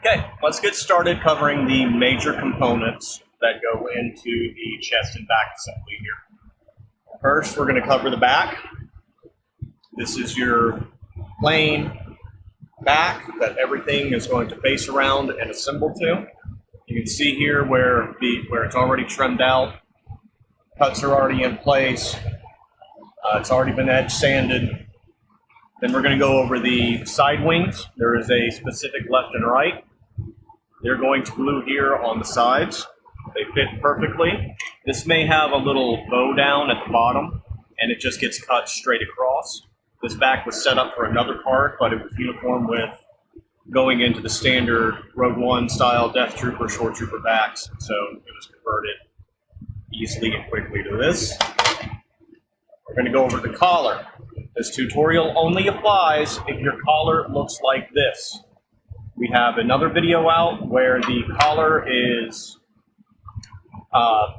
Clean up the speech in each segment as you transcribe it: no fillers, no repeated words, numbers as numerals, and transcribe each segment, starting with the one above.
Okay, let's get started covering the major components that go into the chest and back assembly here. First, we're going to cover the back. This is your plain back that everything is going to base around and assemble to. You can see here where it's already trimmed out. Cuts are already in place. It's already been edge sanded. Then we're going to go over the side wings. There is a specific left and right. They're going to glue here on the sides. They fit perfectly. This may have a little bow down at the bottom, and it just gets cut straight across. This back was set up for another part, but it was uniform with going into the standard Rogue One style DeathTrooper, ShoreTrooper backs, so it was converted easily and quickly to this. We're going to go over the collar. This tutorial only applies if your collar looks like this. We have another video out where the collar is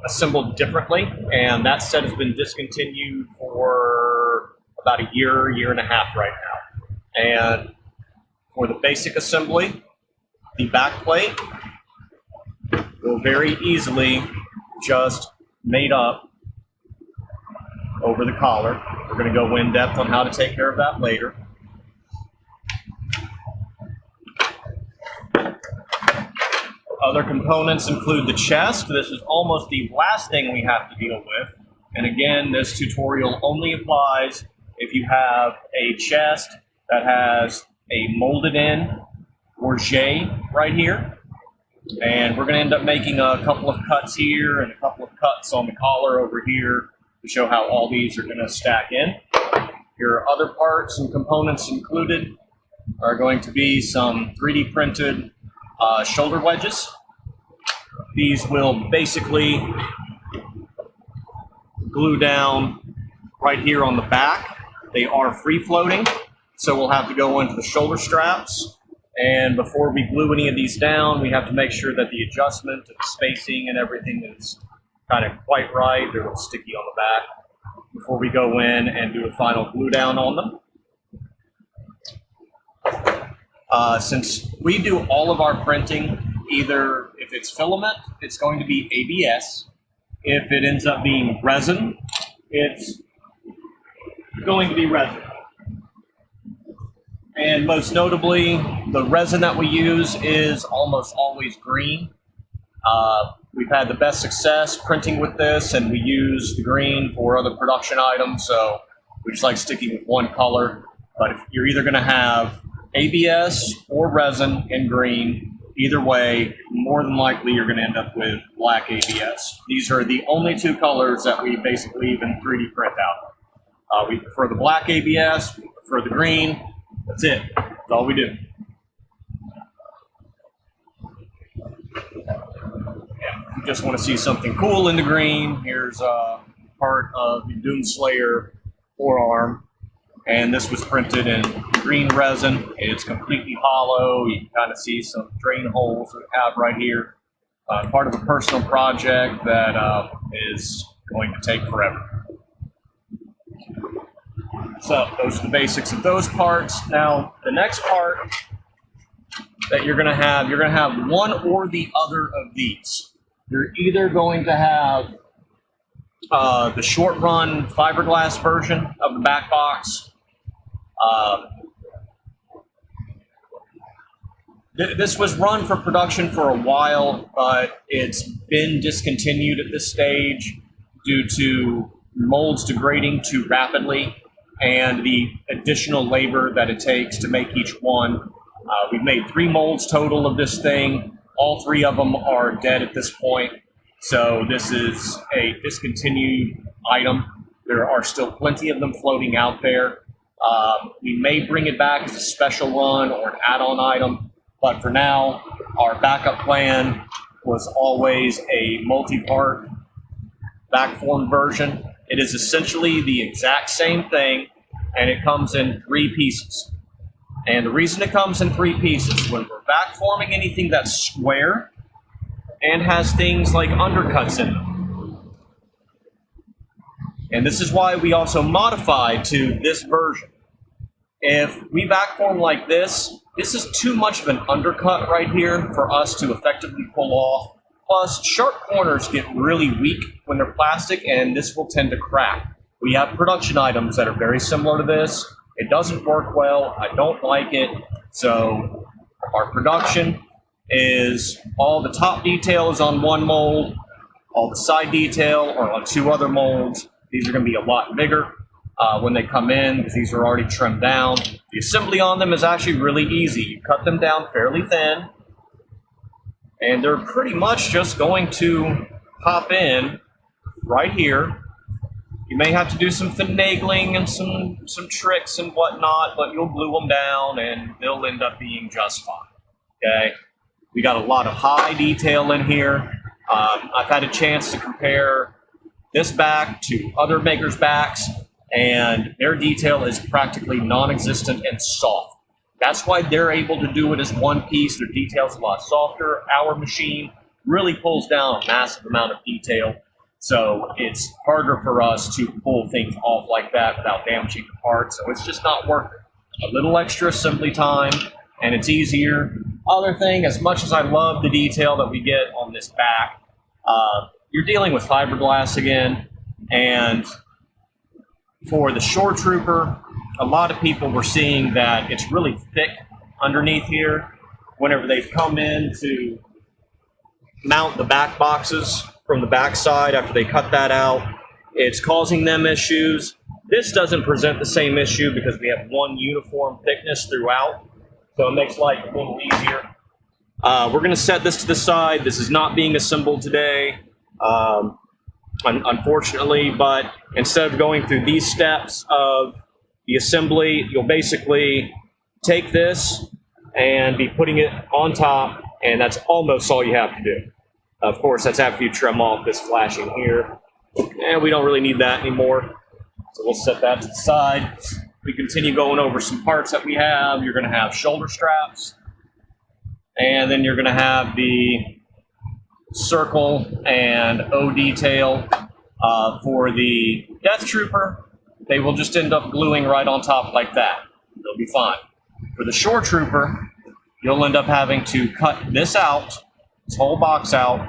assembled differently, and that set has been discontinued for about a year and a half right now. And for the basic assembly, the back plate will very easily just made up over the collar. We're going to go in depth on how to take care of that later. Other components include the chest. This is almost the last thing we have to deal with. And again, this tutorial only applies if you have a chest that has a molded in orge right here. And we're going to end up making a couple of cuts here and a couple of cuts on the collar over here to show how all these are going to stack in. Your other parts and components included are going to be some 3D printed shoulder wedges. These will basically glue down right here on the back. They are free floating, so we'll have to go into the shoulder straps. And before we glue any of these down, we have to make sure that the adjustment and the spacing and everything is kind of quite right. They're a little sticky on the back before we go in and do a final glue down on them. Since we do all of our printing, either if it's filament, it's going to be ABS. If it ends up being resin, it's going to be resin. And most notably, the resin that we use is almost always green. We've had the best success printing with this, and we use the green for other production items, so we just like sticking with one color. But if you're either going to have ABS or resin in green, either way, more than likely you're going to end up with black ABS. These are the only two colors that we basically even 3D print out. We prefer the black ABS, we prefer the green. That's it. That's all we do. If you just want to see something cool in the green, here's a part of the Doomslayer forearm. And this was printed in green resin. It's completely hollow. You can kind of see some drain holes that we have right here. Part of a personal project that is going to take forever. So those are the basics of those parts. Now, the next part that you're going to have one or the other of these. You're either going to have the short run fiberglass version of the back box. This was run for production for a while, but it's been discontinued at this stage due to molds degrading too rapidly and the additional labor that it takes to make each one. We've made 3 molds total of this thing. All 3 of them are dead at this point, so this is a discontinued item. There are still plenty of them floating out there. We may bring it back as a special run or an add-on item, but for now, our backup plan was always a multi-part back-formed version. It is essentially the exact same thing, and it comes in 3 pieces. And the reason it comes in 3 pieces, when we're back-forming anything that's square and has things like undercuts in them. And this is why we also modified to this version. If we backform like this, This is too much of an undercut right here for us to effectively pull off. Plus, sharp corners get really weak when they're plastic, and this will tend to crack. We have production items that are very similar to this. It doesn't work well. I don't like it. So our production is all the top detail is on one mold, all the side detail are on two other molds. These are going to be a lot bigger when they come in because these are already trimmed down. The assembly on them is actually really easy. You cut them down fairly thin, and they're pretty much just going to pop in right here. You may have to do some finagling and some tricks and whatnot, but you'll glue them down and they'll end up being just fine. Okay, we got a lot of high detail in here. I've had a chance to compare this back to other makers' backs, and their detail is practically non-existent and soft. That's why they're able to do it as one piece. Their detail's a lot softer. Our machine really pulls down a massive amount of detail, so it's harder for us to pull things off like that without damaging the part, so it's just not worth it. A little extra assembly time, and it's easier. Other thing, as much as I love the detail that we get on this back, you're dealing with fiberglass again, and for the ShoreTrooper, a lot of people were seeing that it's really thick underneath here. Whenever they've come in to mount the back boxes from the back side after they cut that out, it's causing them issues. This doesn't present the same issue because we have one uniform thickness throughout, so it makes life a little easier. We're going to set this to the side. This is not being assembled today, unfortunately, but instead of going through these steps of the assembly, you'll basically take this and be putting it on top, and that's almost all you have to do. Of course, that's after you trim off this flashing here, and we don't really need that anymore, so we'll set that to the side. We continue going over some parts that we have. You're going to have shoulder straps, and then you're going to have the circle and O detail for the DeathTrooper. They will just end up gluing right on top like that. They'll be fine. For the ShoreTrooper, you'll end up having to cut this out, this whole box out,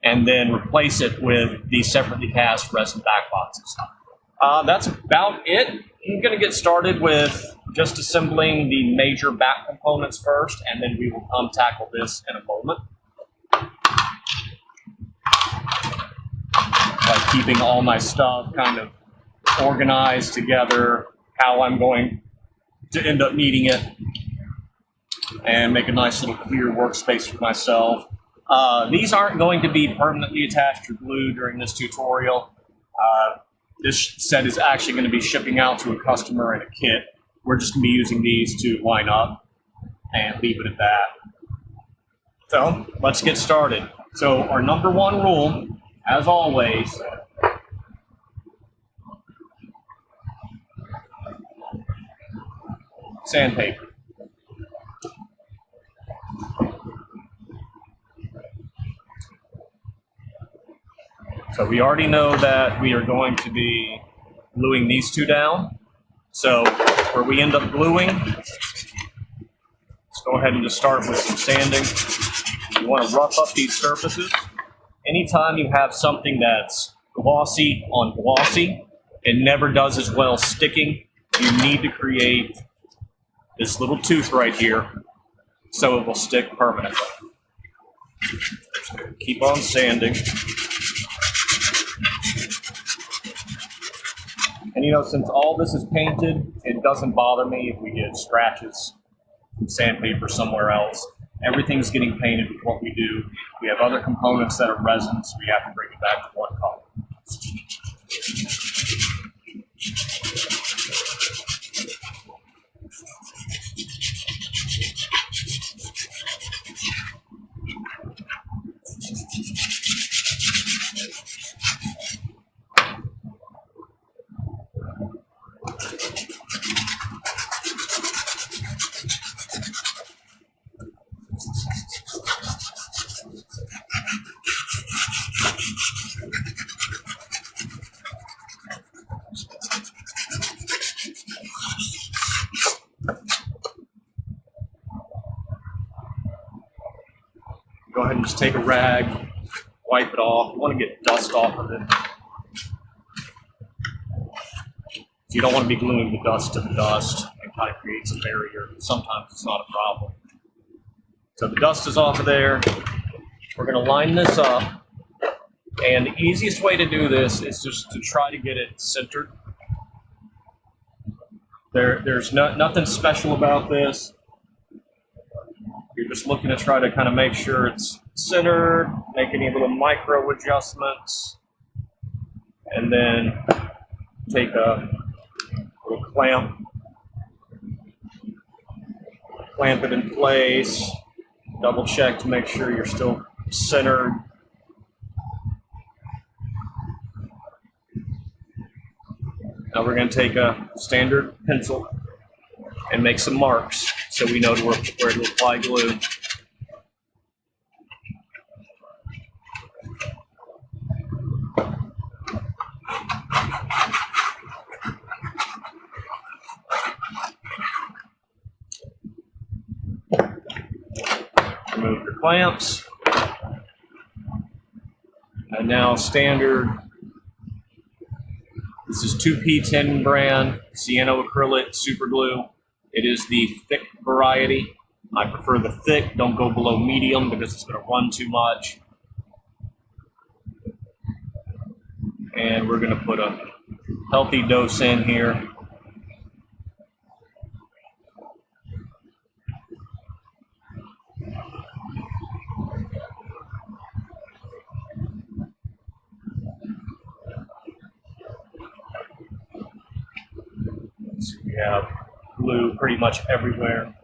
and then replace it with the separately cast resin back boxes. That's about it. I'm going to get started with just assembling the major back components first, and then we will tackle this in a moment. Like keeping all my stuff kind of organized together, how I'm going to end up needing it, and make a nice little clear workspace for myself. These aren't going to be permanently attached or glued during this tutorial. This set is actually going to be shipping out to a customer in a kit. We're just going to be using these to line up and leave it at that. So let's get started. So our number one rule, as always, sandpaper. So we already know that we are going to be gluing these two down. So where we end up gluing, let's go ahead and just start with some sanding. You want to rough up these surfaces. Anytime you have something that's glossy on glossy, it never does as well sticking. You need to create this little tooth right here so it will stick permanently. Just keep on sanding. And you know, since all this is painted, it doesn't bother me if we get scratches from sandpaper somewhere else. Everything's getting painted with what we do. We have other components that are resin, so we have to bring it back to one color. Go ahead and just take a rag, wipe it off. You want to get dust off of it. You don't want to be gluing the dust to the dust. It kind of creates a barrier. Sometimes it's not a problem. So the dust is off of there. We're going to line this up. And the easiest way to do this is just to try to get it centered. There's nothing special about this. You're just looking to try to kind of make sure it's centered, make any little micro adjustments, and then take a little clamp, clamp it in place, double check to make sure you're still centered. Now we're going to take a standard pencil and make some marks so we know where to apply glue. Remove your clamps. And now standard. This is 2P10 brand cyanoacrylate super glue. It is the thick variety. I prefer the thick. Don't go below medium because it's going to run too much. And we're going to put a healthy dose in here. So we have glue pretty much everywhere.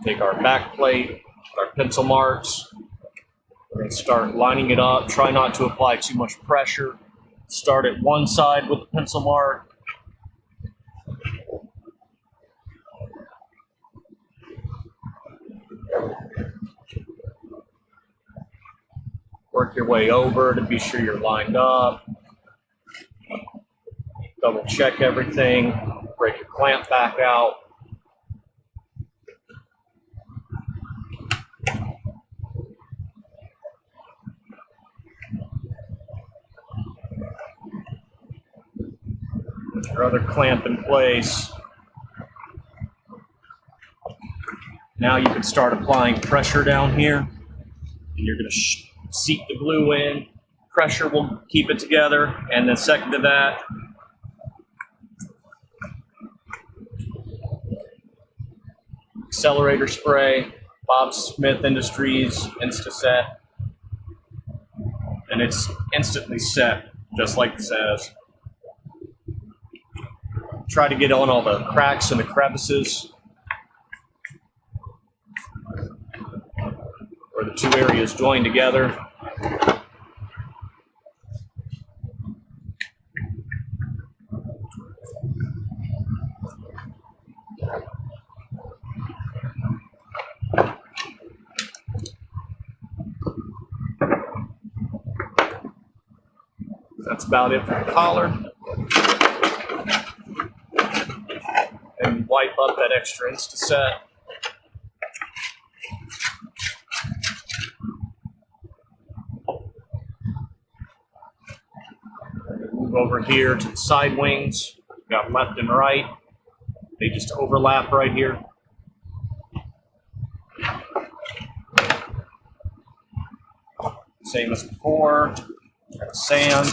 Take our back plate, our pencil marks. We're going to start lining it up. Try not to apply too much pressure. Start at one side with the pencil mark. Work your way over to be sure you're lined up. Double check everything, break your clamp back out. Put your other clamp in place. Now you can start applying pressure down here. And you're going to seat the glue in. Pressure will keep it together. And then second to that, accelerator spray, Bob Smith Industries Instaset, and it's instantly set, just like it says. Try to get on all the cracks and the crevices where the two areas join together. That's about it for the collar. And wipe up that extra Instaset. Move over here to the side wings. We've got left and right. They just overlap right here. Same as before. Got sand.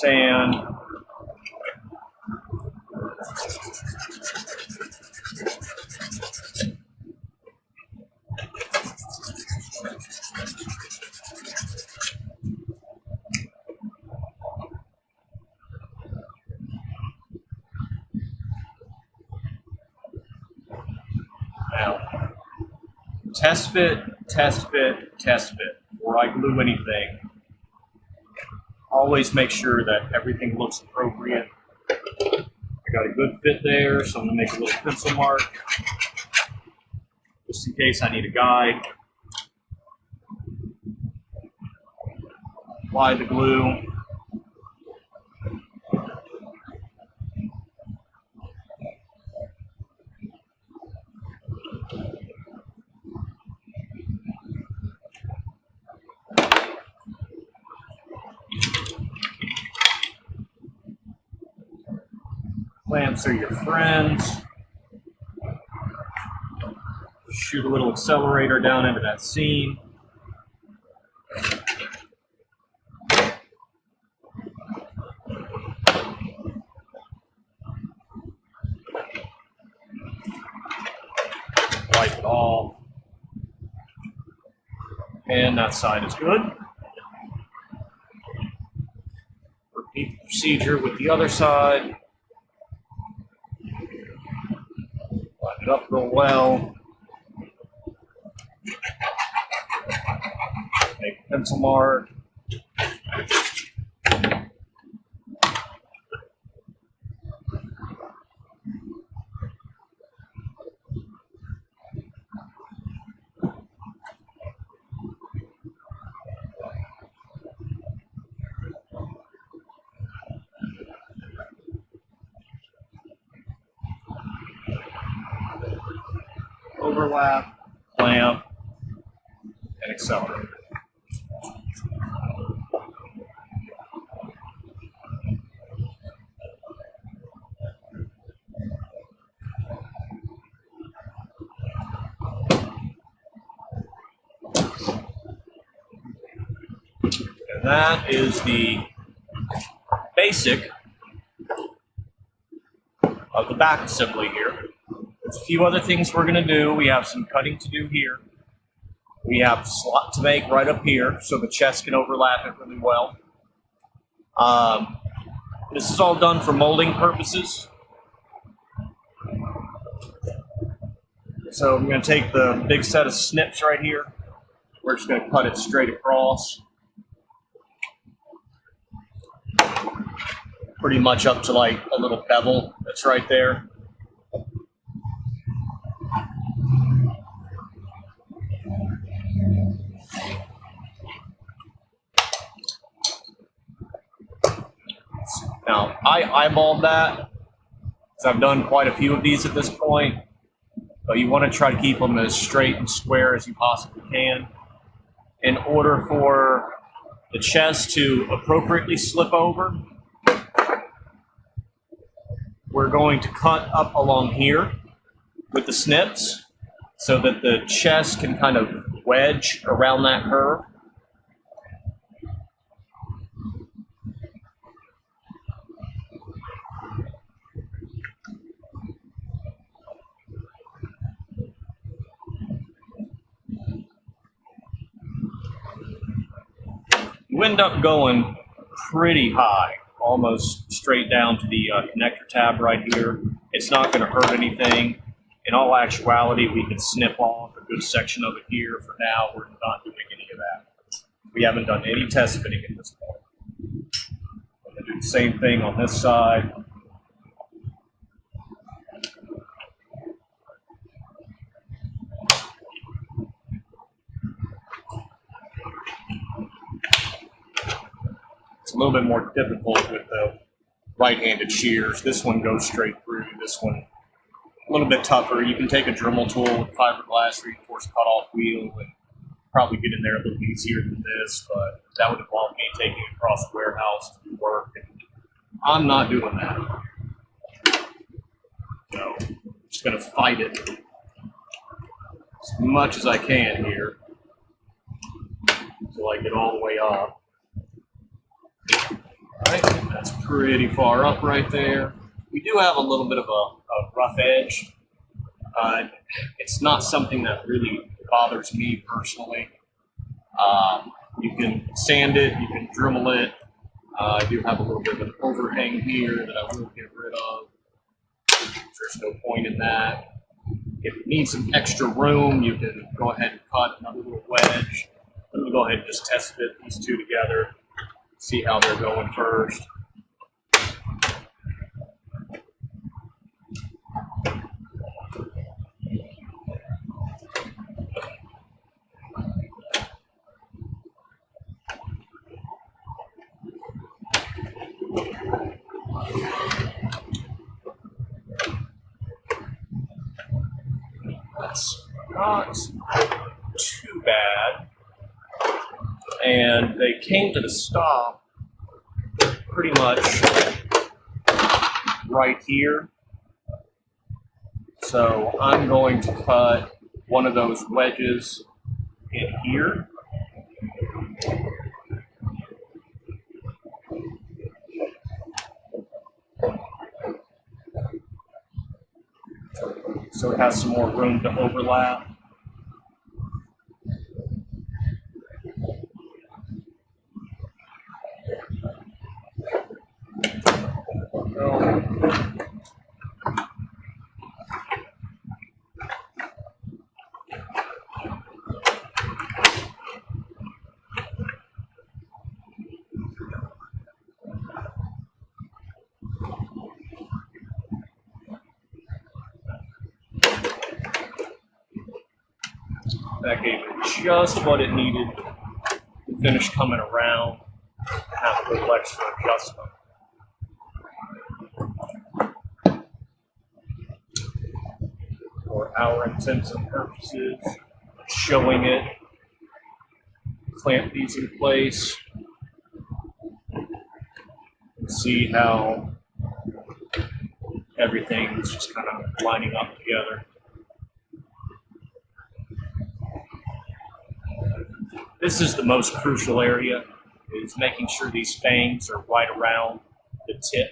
Sand. Now, test fit, test fit, test fit. Before I glue anything, always make sure that everything looks appropriate. I got a good fit there, so I'm going to make a little pencil mark just in case I need a guide. apply the glue. Clamps are your friends. Shoot a little accelerator down into that seam. Wipe it off. And that side is good. Repeat the procedure with the other side. Line it up real well. Make a pencil mark. Overlap, clamp, and accelerator. And that is the basic of the back assembly here. There's a few other things we're going to do. We have some cutting to do here. We have a slot to make right up here so the chest can overlap it really well. This is all done for molding purposes. So I'm going to take the big set of snips right here. We're just going to cut it straight across. Pretty much up to like a little bevel that's right there. Now, I eyeballed that, because I've done quite a few of these at this point, but you want to try to keep them as straight and square as you possibly can. In order for the chest to appropriately slip over, we're going to cut up along here with the snips so that the chest can kind of wedge around that curve. You end up going pretty high, almost straight down to the connector tab right here. It's not going to hurt anything. In all actuality, we can snip off a good section of it here. For now, we're not doing any of that. We haven't done any test fitting at this point. I'm going to do the same thing on this side. It's a little bit more difficult with the right-handed shears. This one goes straight through. This one a little bit tougher. You can take a Dremel tool with fiberglass reinforced cutoff wheel and probably get in there a little easier than this, but that would involve me taking it across the warehouse to do work, and I'm not doing that. So I'm just going to fight it as much as I can here until I get all the way up. Alright, that's pretty far up right there. We do have a little bit of a rough edge. It's not something that really bothers me personally. You can sand it, you can Dremel it. I do have a little bit of an overhang here that I will get rid of. There's no point in that. If you need some extra room, you can go ahead and cut another little wedge. Let me go ahead and just test fit these two together. See how they're going first. That's not too bad. And they came to the stop pretty much right here. So I'm going to cut one of those wedges in here. So it has some more room to overlap. That gave it just what it needed to finish coming around, have a little extra adjustment. For our intents and purposes, showing it, clamp these in place, and see how everything is just kind of lining up together. This is the most crucial area, is making sure these fangs are right around the tip.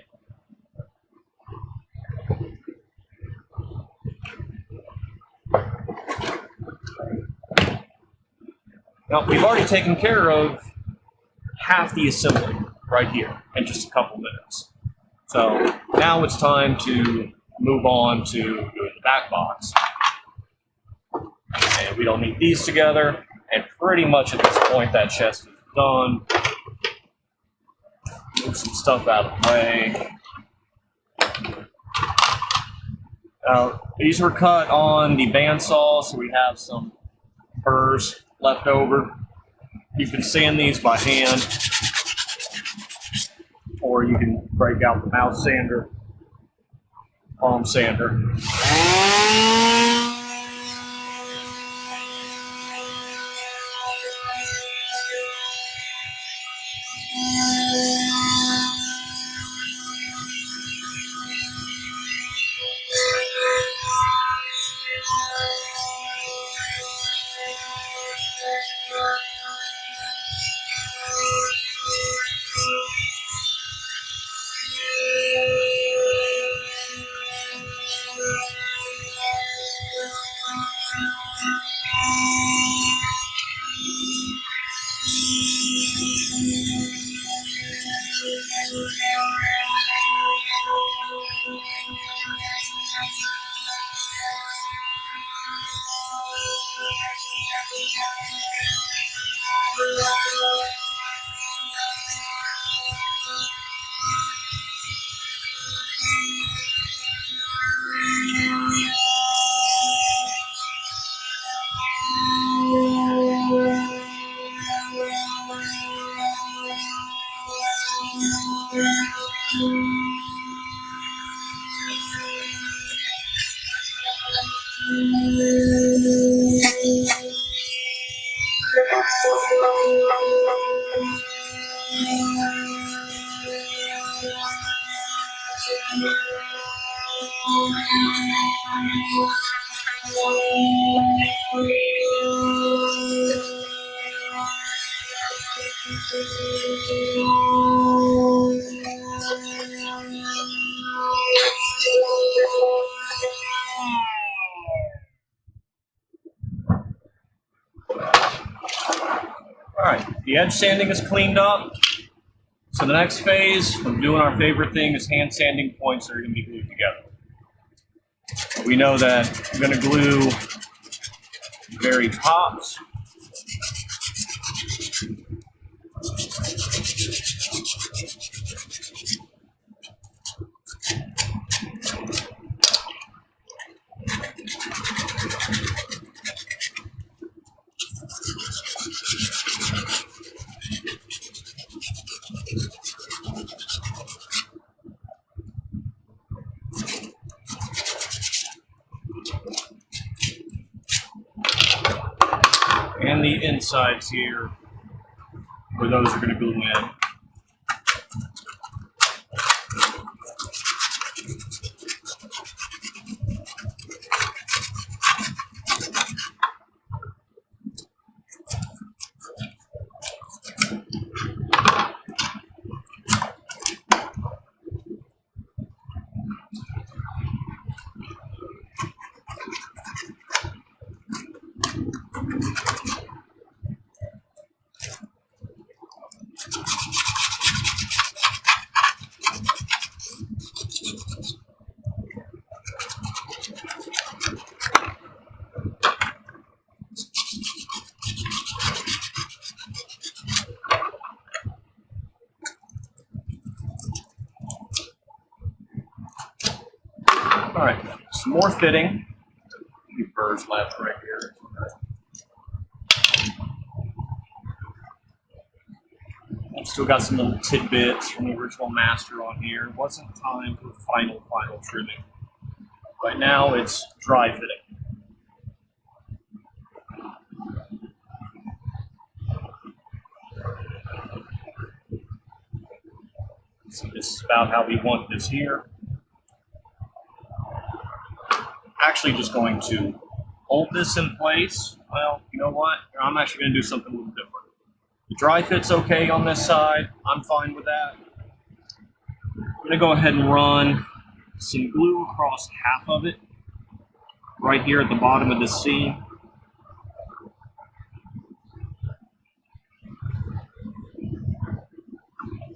Now, we've already taken care of half the assembly right here in just a couple minutes. So now it's time to move on to doing the back box. And we don't need these together. And pretty much at this point, that chest is done. Move some stuff out of the way. These were cut on the bandsaw, so we have some burrs left over. You can sand these by hand, or you can break out the mouth sander, palm sander. Alright, the edge sanding is cleaned up. So the next phase of doing our favorite thing is hand sanding points that are going to be glued together. We know that we're going to glue the very tops. insides here, where those are going to go in. All right, some more fitting. A few burrs left right here. I've still got some little tidbits from the original master on here. It wasn't time for final trimming. Right now it's dry fitting. So this is about how we want this here. Actually just going to hold this in place. Well, you know what? I'm actually going to do something a little different. The dry fit's okay on this side. I'm fine with that. I'm going to go ahead and run some glue across half of it, right here at the bottom of the seam.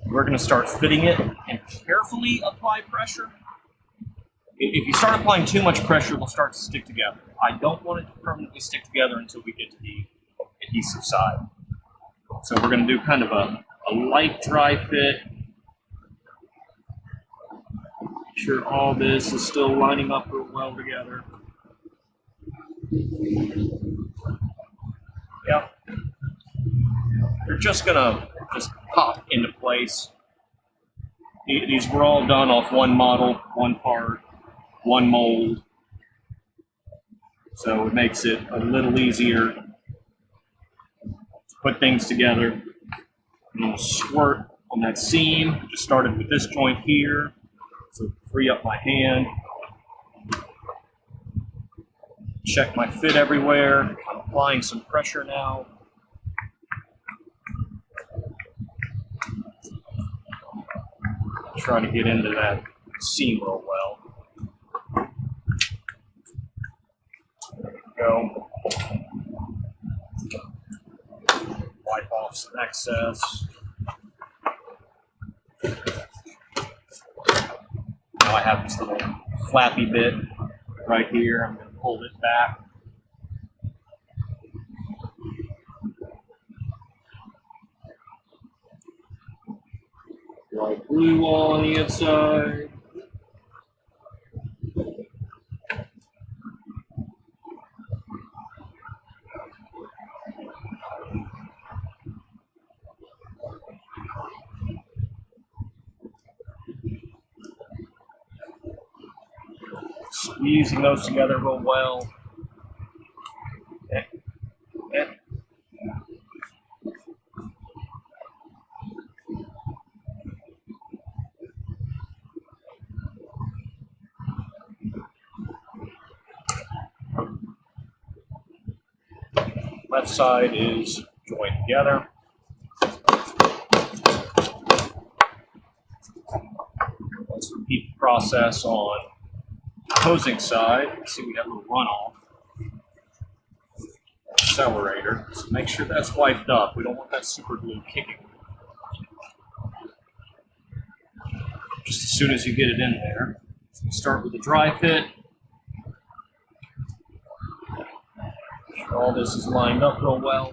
We're going to start fitting it and carefully apply pressure. If you start applying too much pressure, it'll start to stick together. I don't want it to permanently stick together until we get to the adhesive side. So we're going to do kind of a light dry fit. Make sure all this is still lining up real well together. Yep. They're just going to pop into place. These were all done off one model, one part, one mold. So it makes it a little easier to put things together. I'm going to squirt on that seam. Just started with this joint here, so free up my hand. Check my fit everywhere. I'm applying some pressure now. Try to get into that seam real well. There we go. Wipe off some excess. Now I have this little flappy bit right here. I'm going to pull it back. Light blue on the inside. Squeezing those together real well. Left side is joined together. Let's repeat the process on the opposing side. See, we got a little runoff. Accelerator. So make sure that's wiped up. We don't want that super glue kicking. Just as soon as you get it in there. So we start with the dry fit. All this is lined up real well.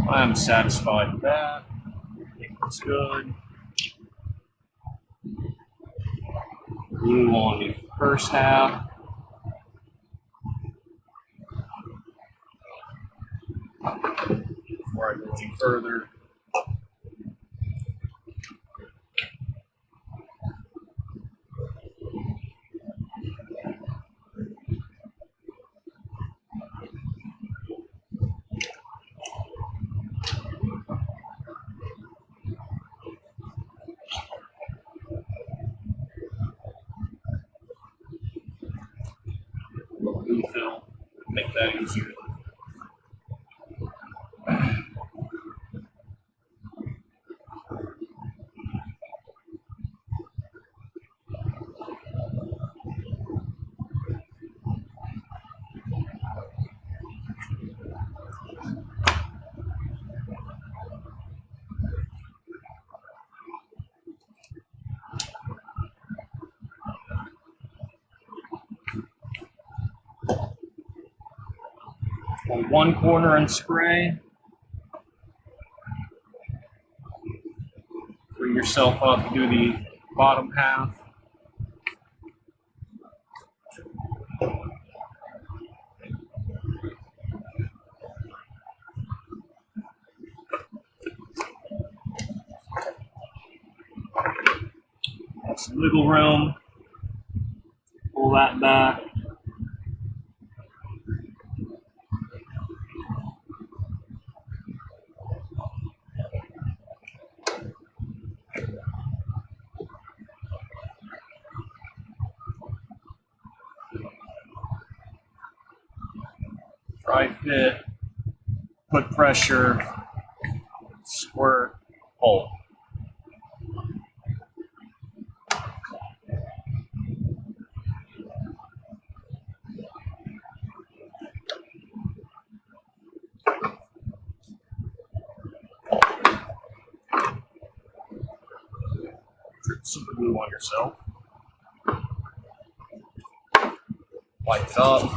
I'm satisfied with that. I think it's good. Glue on the first half. Before I go any further, that easier. Hold one corner and spray. Free yourself up to do the bottom half. Have some wiggle room. Pull that back. Dry fit, put pressure, squirt, pull. Drip super glue on yourself. Wipe it up.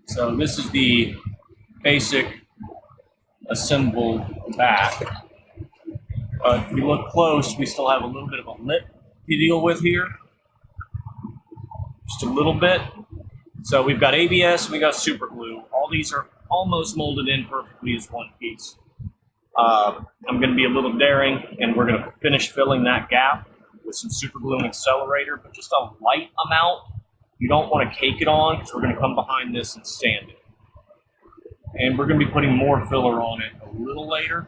So this is the basic assembled back. If we look close, we still have a little bit of a lip to deal with here. Just a little bit. So we've got ABS, we got super glue. All these are almost molded in perfectly as one piece. I'm going to be a little daring, and we're going to finish filling that gap with some super glue and accelerator, but just a light amount. You don't want to cake it on, because we're going to come behind this and sand it. And we're going to be putting more filler on it a little later.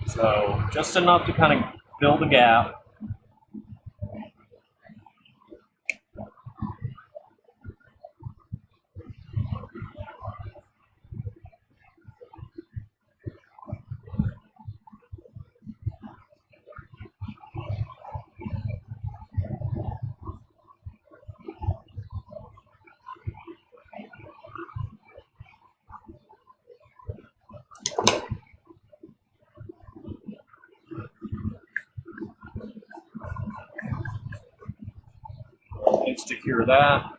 So just enough to kind of fill the gap. And secure that.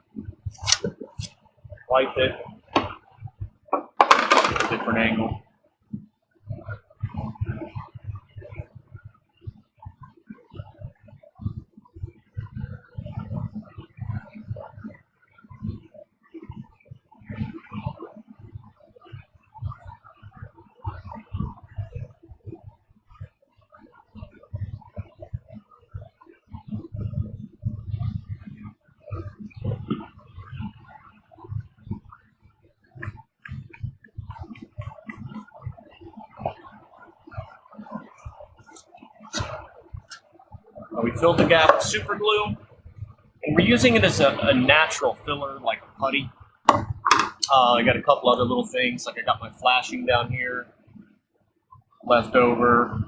Wipe it. Different angle. We filled the gap with super glue, and we're using it as a natural filler, like a putty. I got a couple other little things, like I got my flashing down here, left over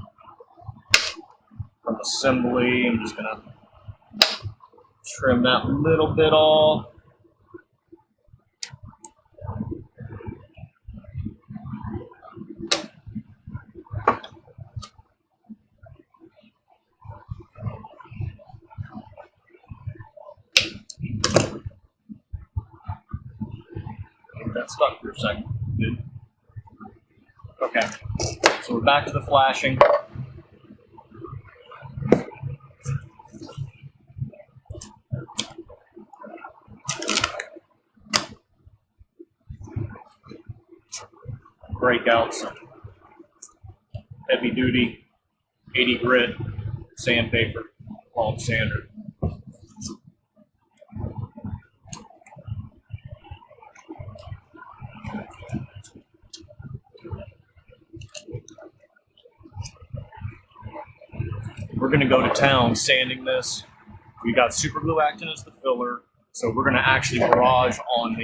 from assembly. I'm just gonna trim that little bit off. That stuck for a second. Good. Okay, so we're back to the flashing. Break out some heavy duty 80 grit sandpaper, palm sander. we're going to go to town sanding this. We got super glue acting as the filler, so we're going to actually barrage on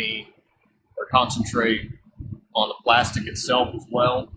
or concentrate on the plastic itself as well.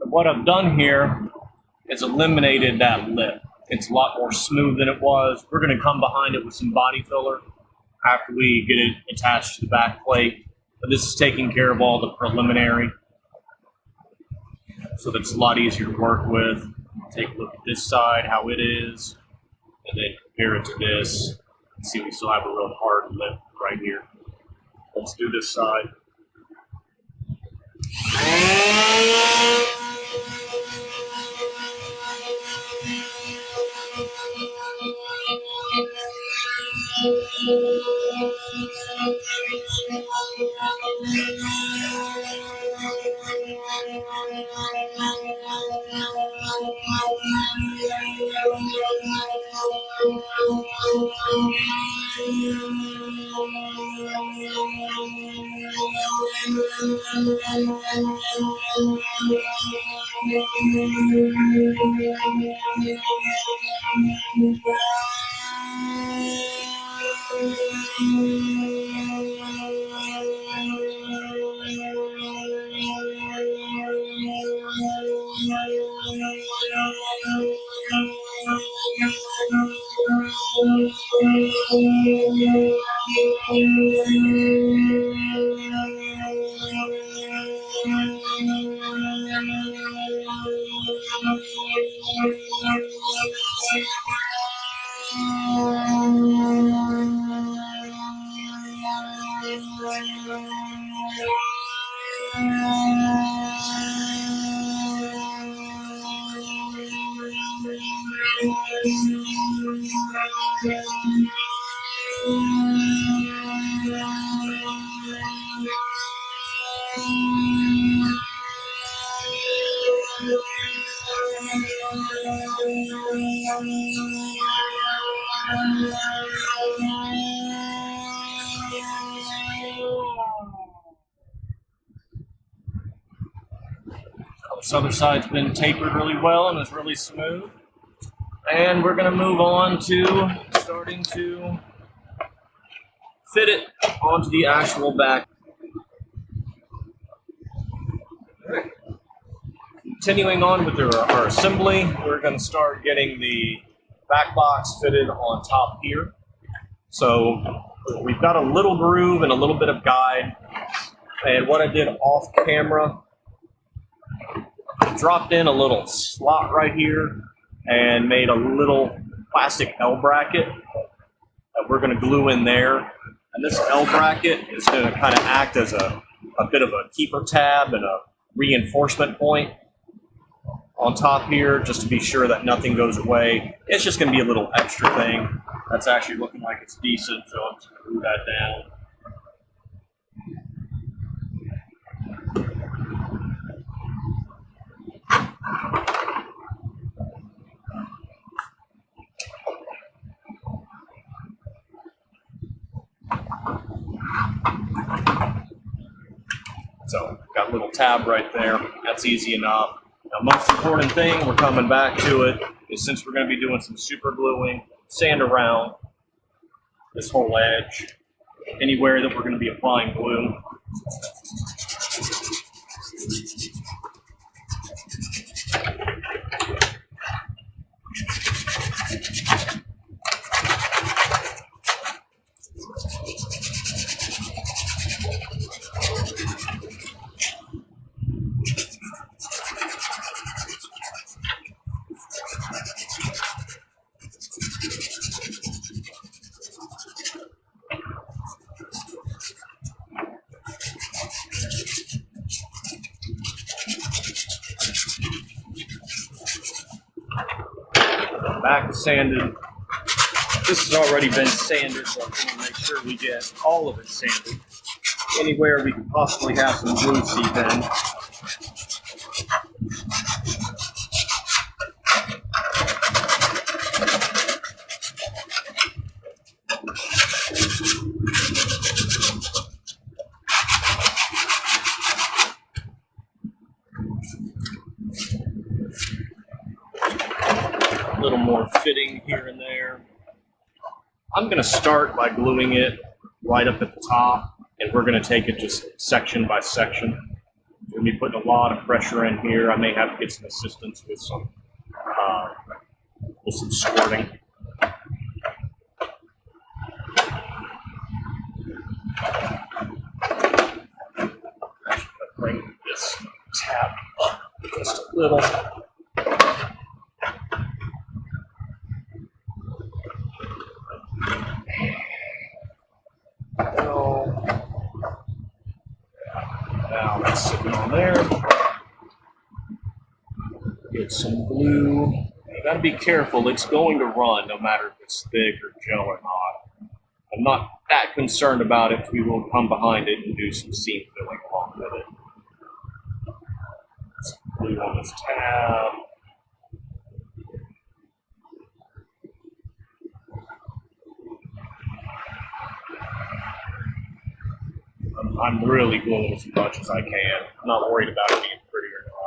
What I've done here is eliminated that lip. It's a lot more smooth than it was. We're going to come behind it with some body filler after we get it attached to the back plate. But this is taking care of all the preliminary, so that's a lot easier to work with. Take a look at this side, how it is, and then compare it to this. See, we still have a real hard lip right here. Let's do this side. This other side's been tapered really well and is really smooth. And we're going to move on to starting to fit it onto the actual back. Continuing on with our assembly, we're going to start getting the back box fitted on top here. So we've got a little groove and a little bit of guide. And what I did off camera, dropped in a little slot right here and made a little plastic L bracket that we're going to glue in there. And this L bracket is going to kind of act as a bit of a keeper tab and a reinforcement point on top here, just to be sure that nothing goes away. It's just going to be a little extra thing. That's actually looking like it's decent, so I'm just going to glue that down. So, got a little tab right there. That's easy enough. Now, most important thing, we're coming back to it, is since we're going to be doing some super gluing, sand around this whole edge, anywhere that we're going to be applying glue. Back is sanded. This has already been sanded, so I'm going to make sure we get all of it sanded. Anywhere we could possibly have some glue seep in. A little more fitting here and there. I'm going to start by gluing it right up at the top, and we're going to take it just section by section. We're going to be putting a lot of pressure in here. I may have to get some assistance with some squirting. Actually, bring this tab up just a little. Now that's sitting on there. Get some glue. You gotta be careful, it's going to run no matter if it's thick or gel or not. I'm not that concerned about it. We will come behind it and do some seam filling along with it. Some glue on this tab. I'm really gluing as much as I can. I'm not worried about it being pretty or not.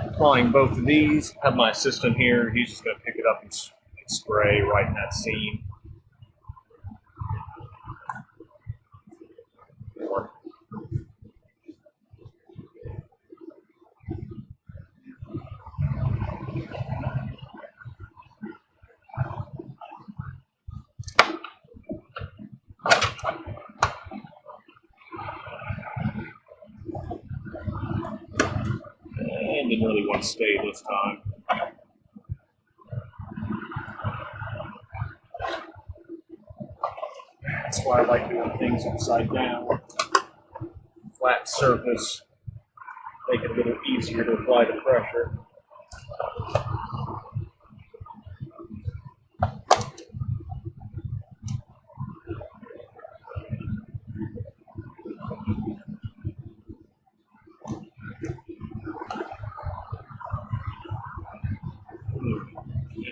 Applying both of these. Have my assistant here. He's just going to pick it up and spray right in that seam. And didn't really want to stay this time. That's why I like doing things upside down. Flat surface, make it a little easier to apply the pressure.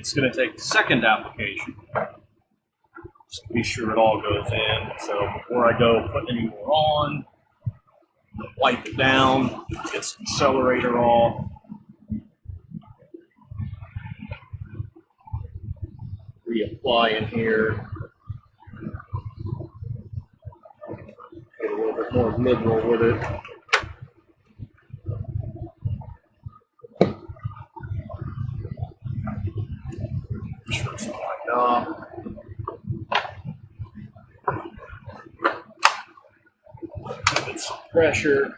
It's going to take the second application just to be sure it all goes in. So before I go put any more on, wipe it down, get some accelerator off. Reapply in here. Get a little bit more mid-roll with it. Sure it's lined up. Get some pressure.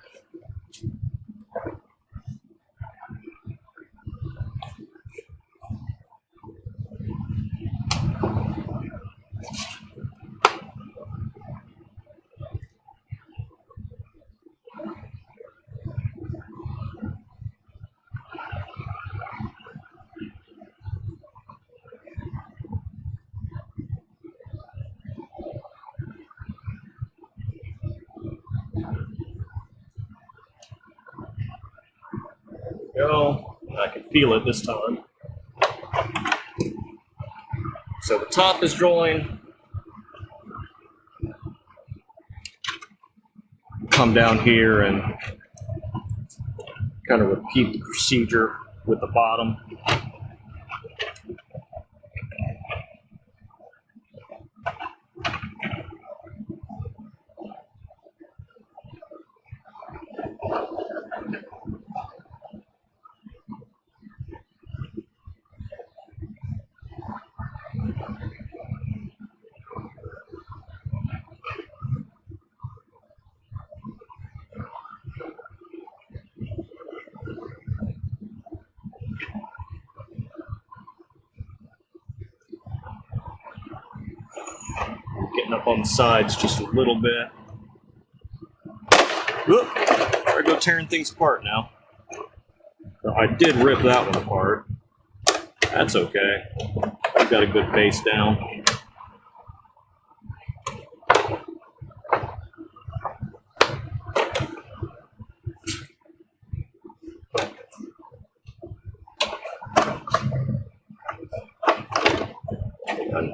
Go. I can feel it this time. So the top is joined. Come down here and kind of repeat the procedure with the bottom. Getting up on the sides just a little bit. Whoop! I go tearing things apart now. So I did rip that one apart. That's okay. I've got a good base down.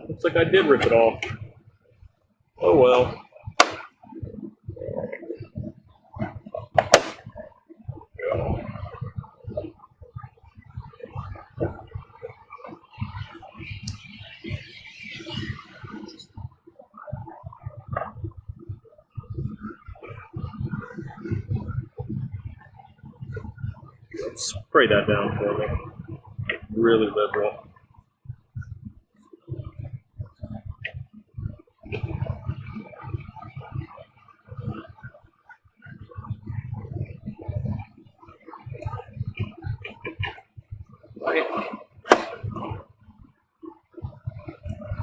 Looks like I did rip it off. Oh well. Spray that down for me. Really liberal.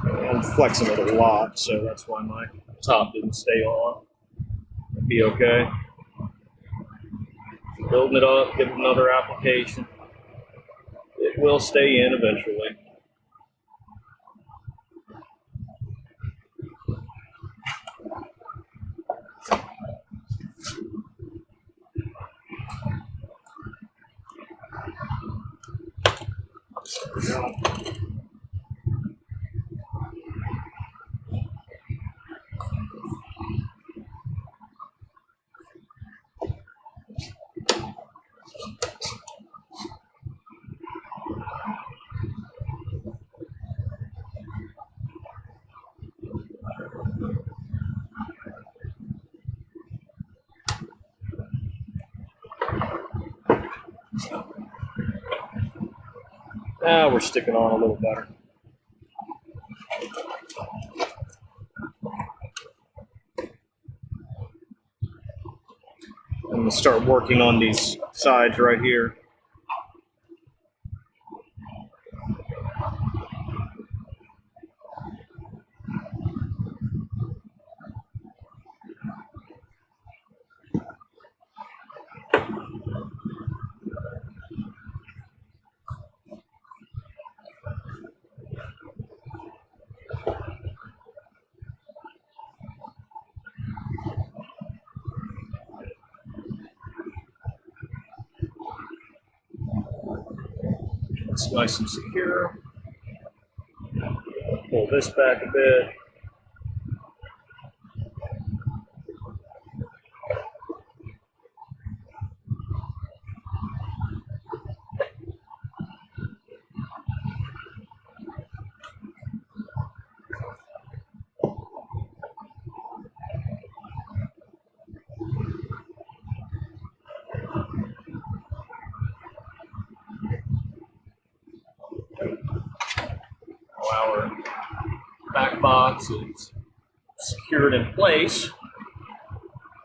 I'm flexing it a lot, so that's why my top didn't stay on. It'll be okay. Building it up, give it another application. It will stay in eventually. There we go. Now we're sticking on a little better. I'm going to start working on these sides right here. It's nice and secure. Pull this back a bit. Our back box is secured in place,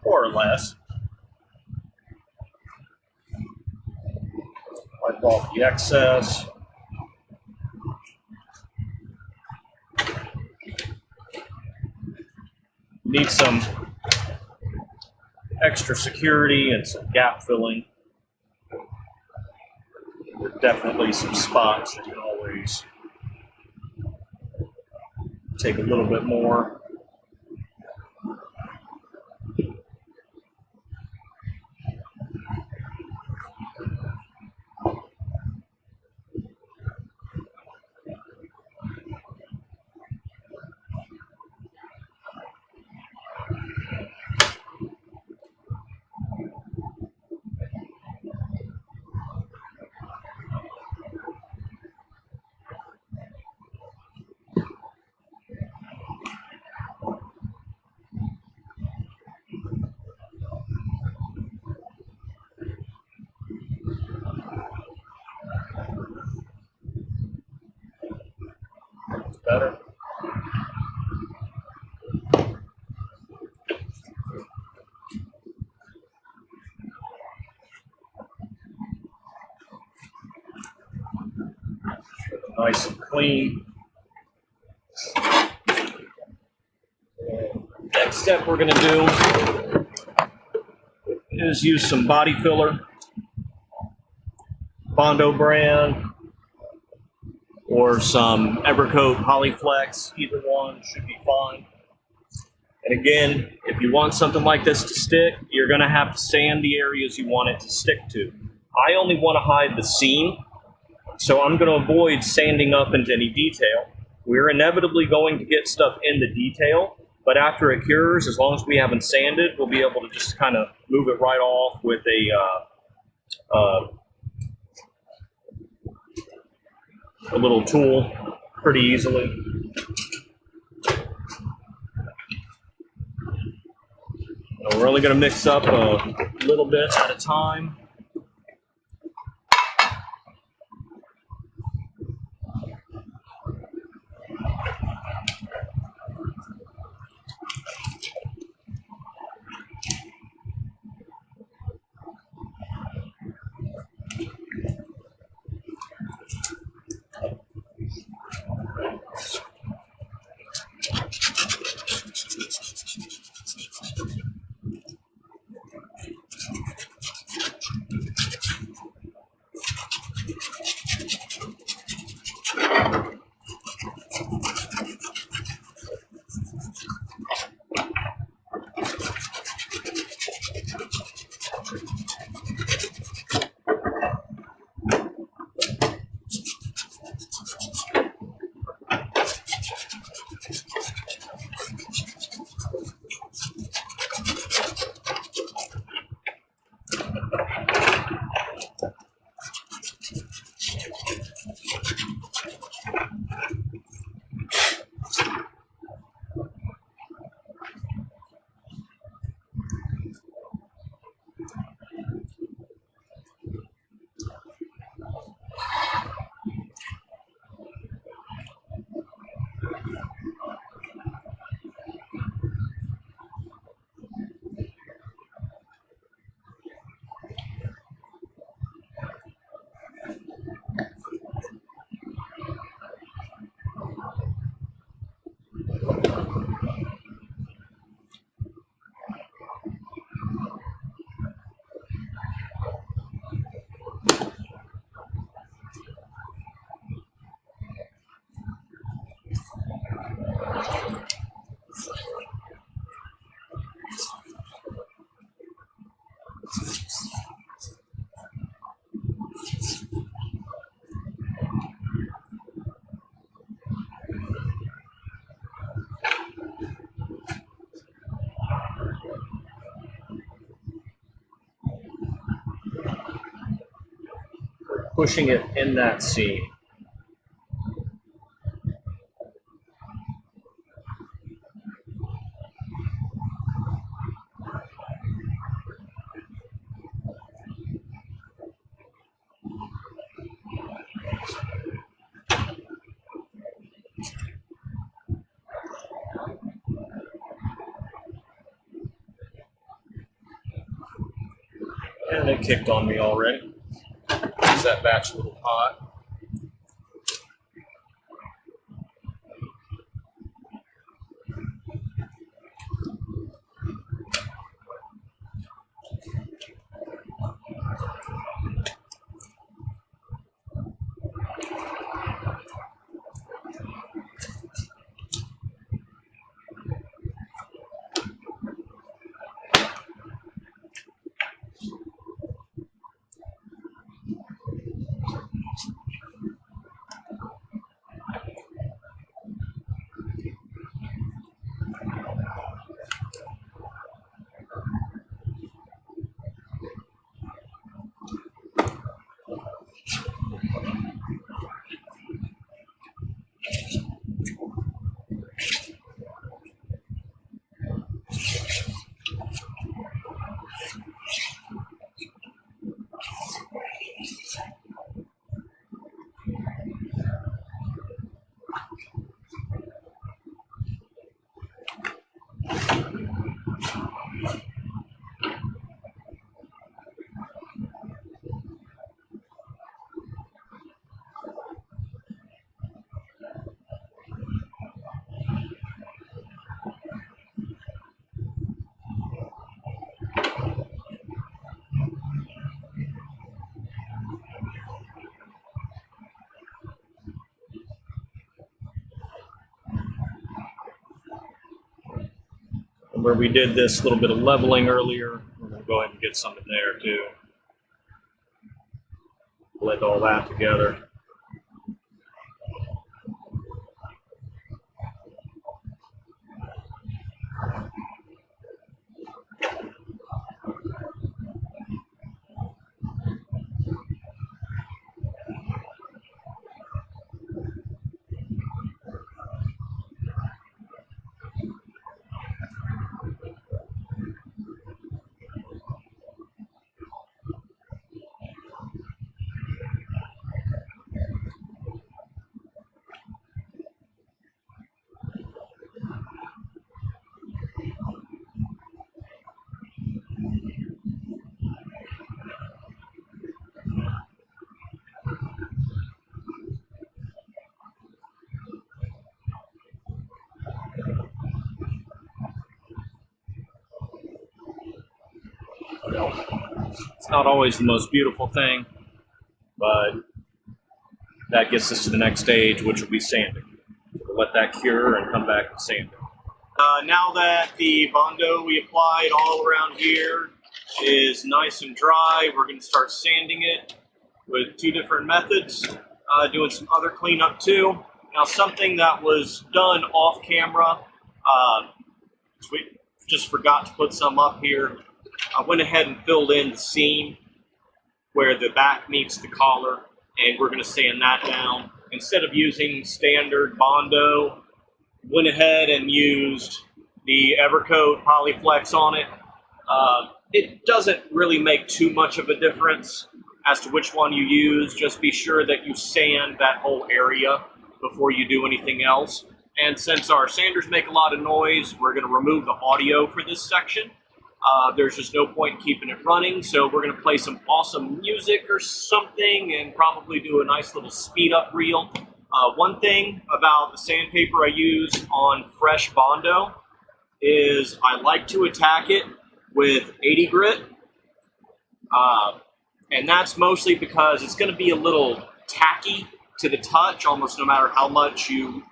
more or less. Wipe off the excess. Need some extra security and some gap filling. There are definitely some spots that you can always take a little bit more. Better. Nice and clean. Next step we're going to do is use some body filler. Bondo brand or some Evercoat Polyflex, either one should be fine. And again, if you want something like this to stick, you're going to have to sand the areas you want it to stick to. I only want to hide the seam, so I'm going to avoid sanding up into any detail. We're inevitably going to get stuff in the detail, but after it cures, as long as we haven't sanded, we'll be able to just kind of move it right off with a little tool pretty easily. We're only going to mix up a little bit at a time. pushing it in that seam. And it kicked on me already. Is that batch a little hot? Where we did this little bit of leveling earlier, we're going to go ahead and get some in there too. Blend all that together. It's not always the most beautiful thing, but that gets us to the next stage, which will be sanding. We'll let that cure and come back and sand it. Now that the Bondo we applied all around here is nice and dry, we're going to start sanding it with two different methods, doing some other cleanup too. Now, something that was done off camera, we just forgot to put some up here. I went ahead and filled in the seam where the back meets the collar, and we're going to sand that down. Instead of using standard Bondo, went ahead and used the Evercoat Polyflex on it. It doesn't really make too much of a difference as to which one you use. Just be sure that you sand that whole area before you do anything else. And since our sanders make a lot of noise, we're going to remove the audio for this section. There's just no point in keeping it running, so we're going to play some awesome music or something and probably do a nice little speed up reel. One thing about the sandpaper I use on fresh Bondo is I like to attack it with 80 grit, and that's mostly because it's going to be a little tacky to the touch almost no matter how much you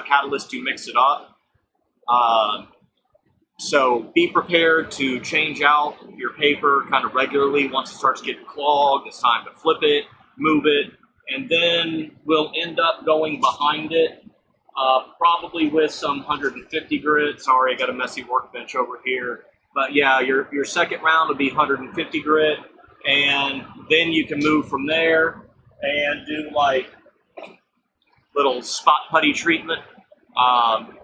catalyst you mix it up. So be prepared to change out your paper kind of regularly. Once it starts getting clogged, it's time to flip it, move it, and then we'll end up going behind it, probably with some 150 grit. Sorry, I got a messy workbench over here. But yeah, your second round will be 150 grit, and then you can move from there. and do like little spot putty treatment.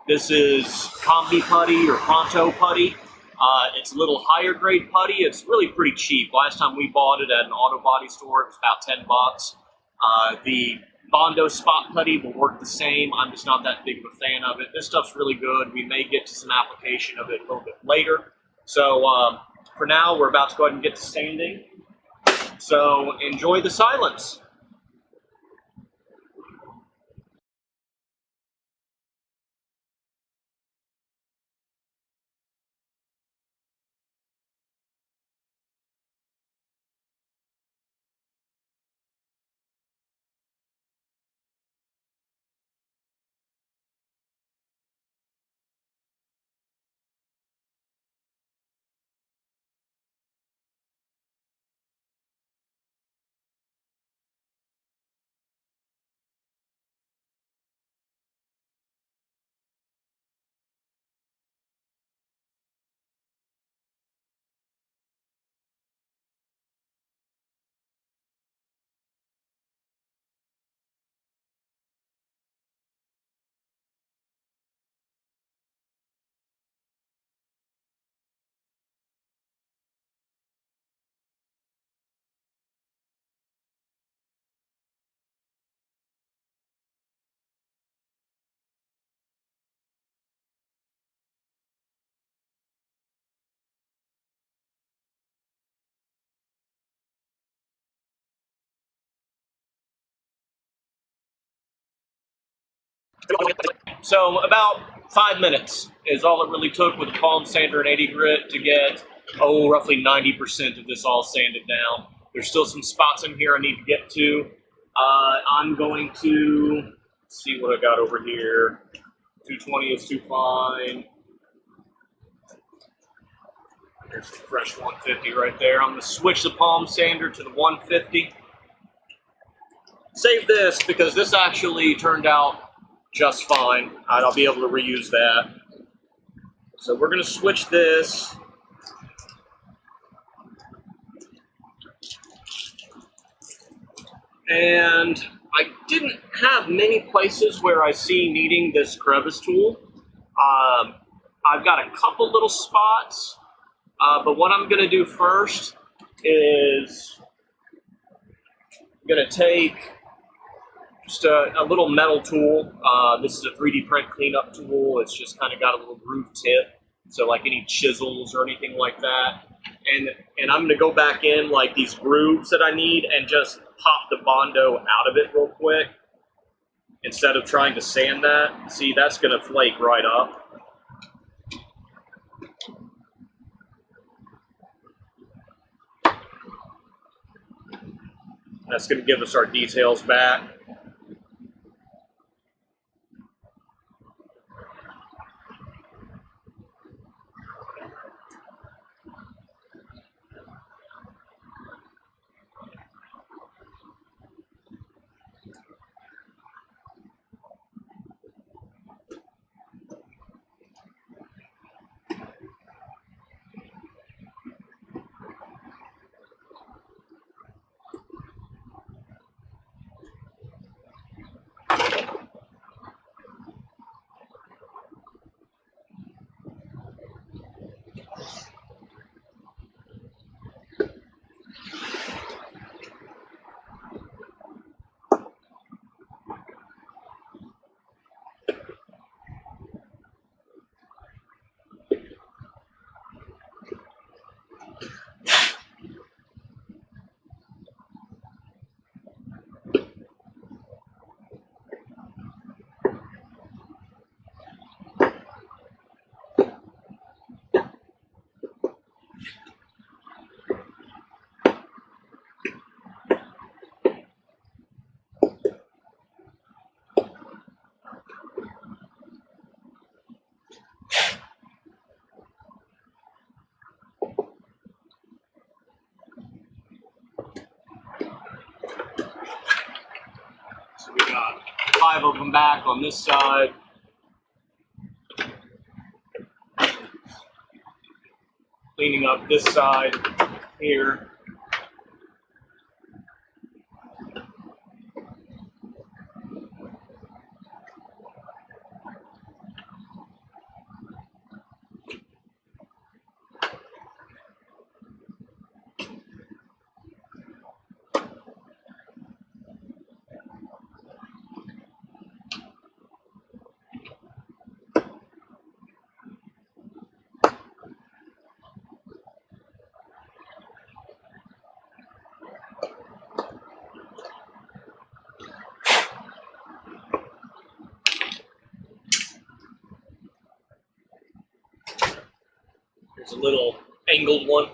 This is Combi Putty or Pronto Putty. It's a little higher grade putty. It's really pretty cheap. Last time we bought it at an auto body store, it was about 10 bucks. The Bondo Spot Putty will work the same. I'm just not that big of a fan of it. This stuff's really good. We may get to some application of it a little bit later. So for now, we're about to go ahead and get to sanding. So enjoy the silence. So about 5 minutes is all it really took with a palm sander and 80 grit to get, roughly 90% of this all sanded down. There's still some spots in here I need to get to. I'm going to see what I got over here. 220 is too fine. There's the fresh 150 right there. I'm going to switch the palm sander to the 150. Save this because this actually turned out just fine. I'll be able to reuse that. So we're going to switch this. And I didn't have many places where I see needing this crevice tool. I've got a couple little spots, but what I'm going to do first is I'm going to take just a little metal tool. This is a 3D print cleanup tool. It's just kind of got a little groove tip, so like any chisels or anything like that. And I'm going to go back in like these grooves that I need and just pop the Bondo out of it real quick instead of trying to sand that. See, that's going to flake right up. That's going to give us our details back. So we got 5 of them back on this side. Cleaning up this side here. There's a little angled one.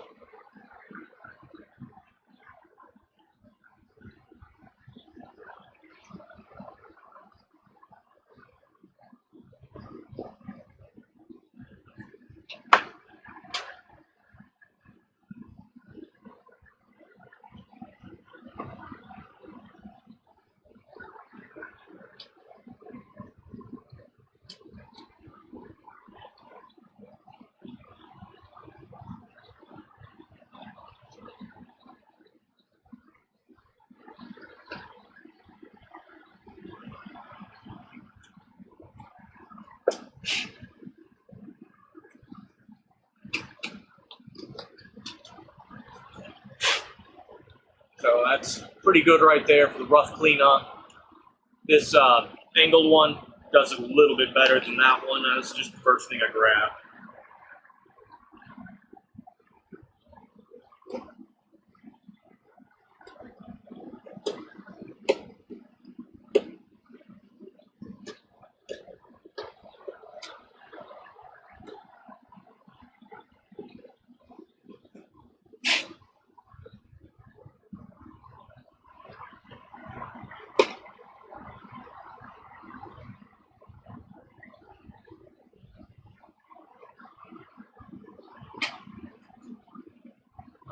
So that's pretty good right there for the rough cleanup. This angled one does it a little bit better than that one. That's just the first thing I grabbed.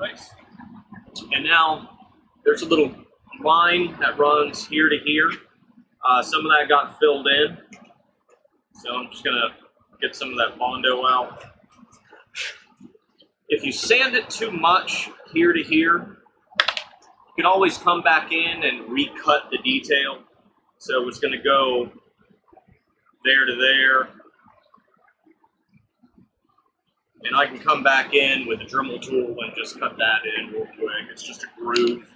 Nice. And now there's a little line that runs here to here. Some of that got filled in, so I'm just gonna get some of that Bondo out. If you sand it too much here to here, you can always come back in and recut the detail. So it's gonna go there to there. And I can come back in with a Dremel tool and just cut that in real quick. It's just a groove.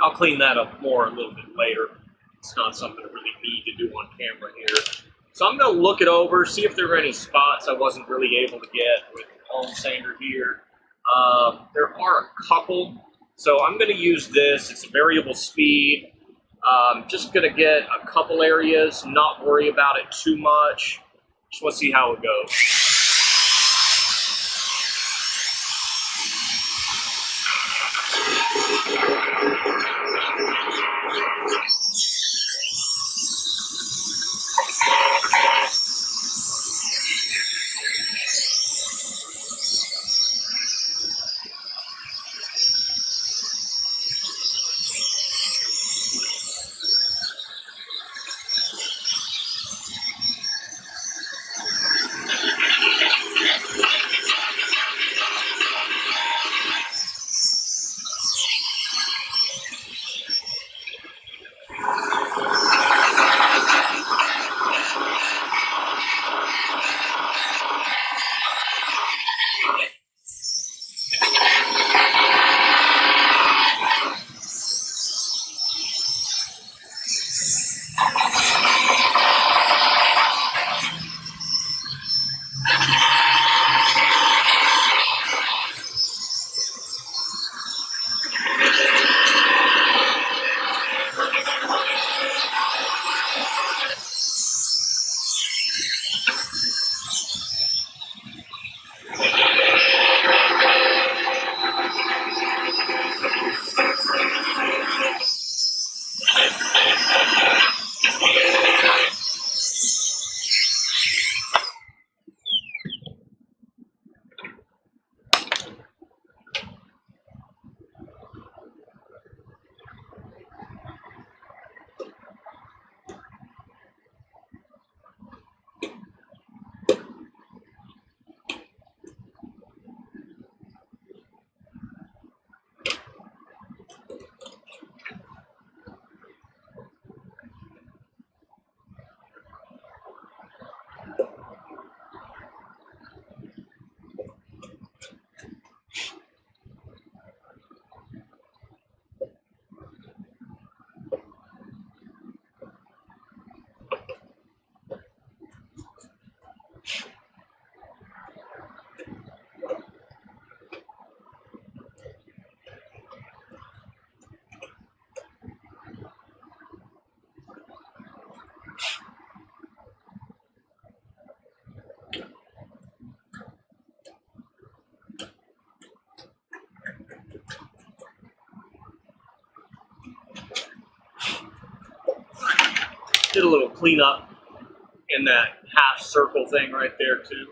I'll clean that up more a little bit later. It's not something I really need to do on camera here. So I'm going to look it over, see if there are any spots I wasn't really able to get with the palm sander here. There are a couple, so I'm going to use this. It's a variable speed. Just going to get a couple areas, not worry about it too much. Just want to see how it goes. did a little cleanup in that half circle thing right there too.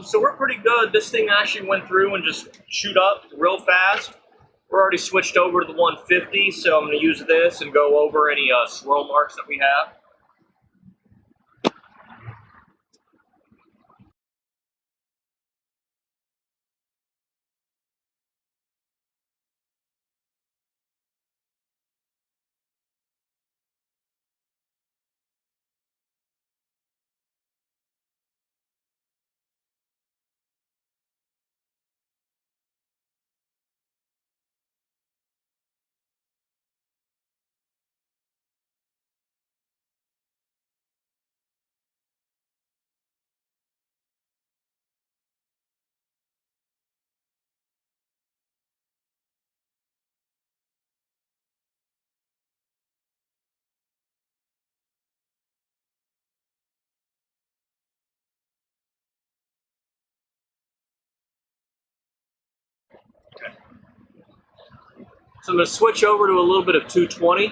So we're pretty good. This thing actually went through and just shoot up real fast. We're already switched over to the 150, so I'm going to use this and go over any swirl marks that we have. Okay. So I'm going to switch over to a little bit of 220,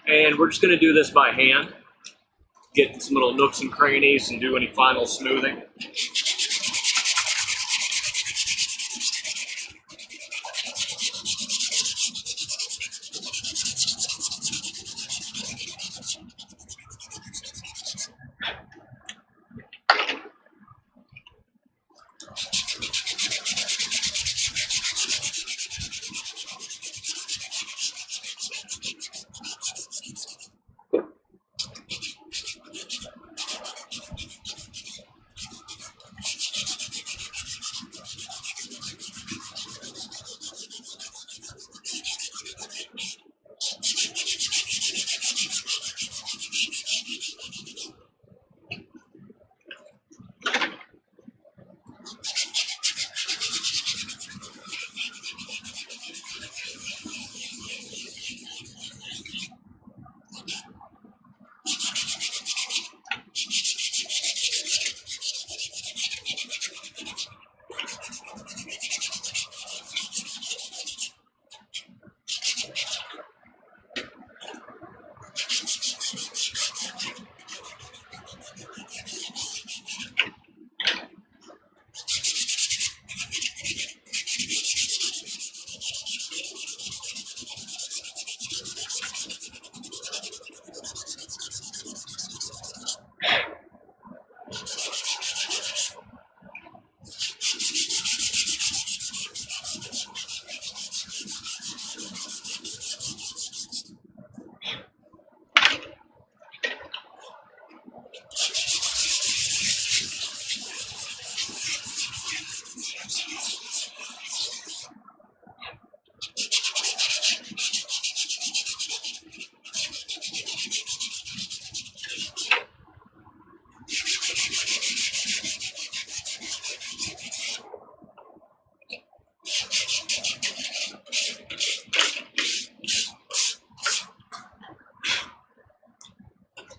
and we're just going to do this by hand. Get some little nooks and crannies and do any final smoothing.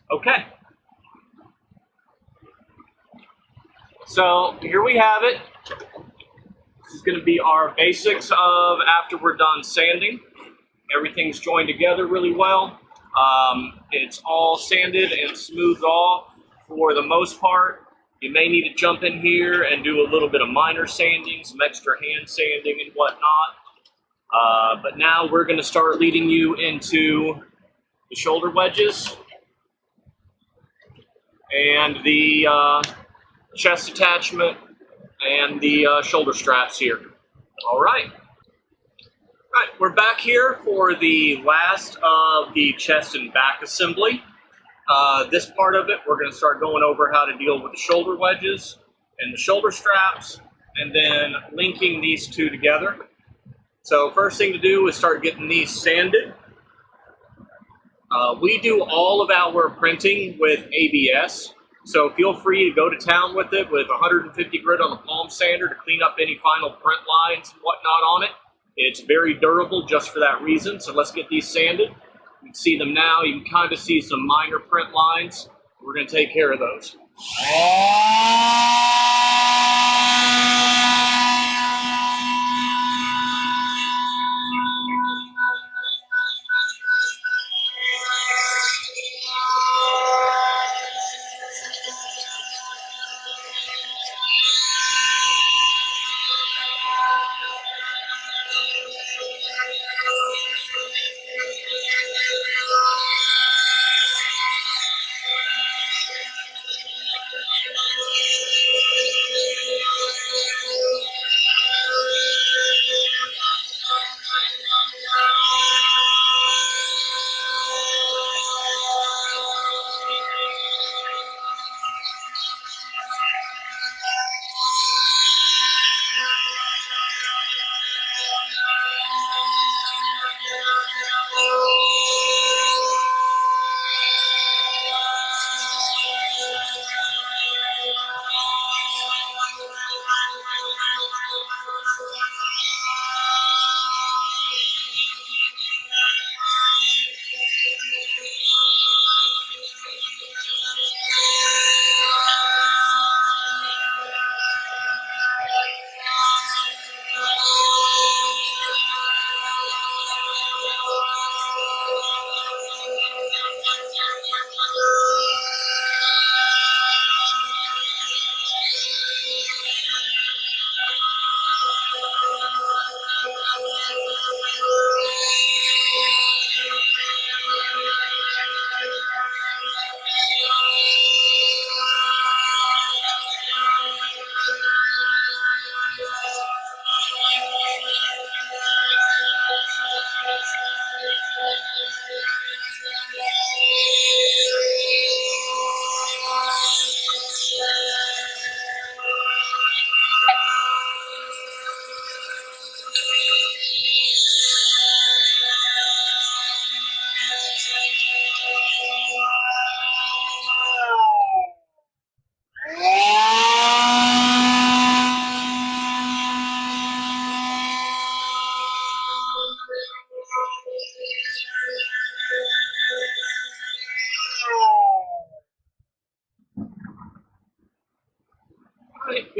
Okay. So here we have it. This is going to be our basics of after we're done sanding. Everything's joined together really well. It's all sanded and smoothed off for the most part. You may need to jump in here and do a little bit of minor sanding, some extra hand sanding and whatnot. But now we're going to start leading you into the shoulder wedges and the chest attachment and the shoulder straps here. All right. All right, we're back here for the last of the chest and back assembly. This part of it, we're going to start going over how to deal with the shoulder wedges and the shoulder straps, and then linking these two together. So first thing to do is start getting these sanded. We do all of our printing with ABS, so feel free to go to town with it with 150 grit on the palm sander to clean up any final print lines and whatnot on it. It's very durable just for that reason, so let's get these sanded. You can see them now. You can kind of see some minor print lines. We're going to take care of those.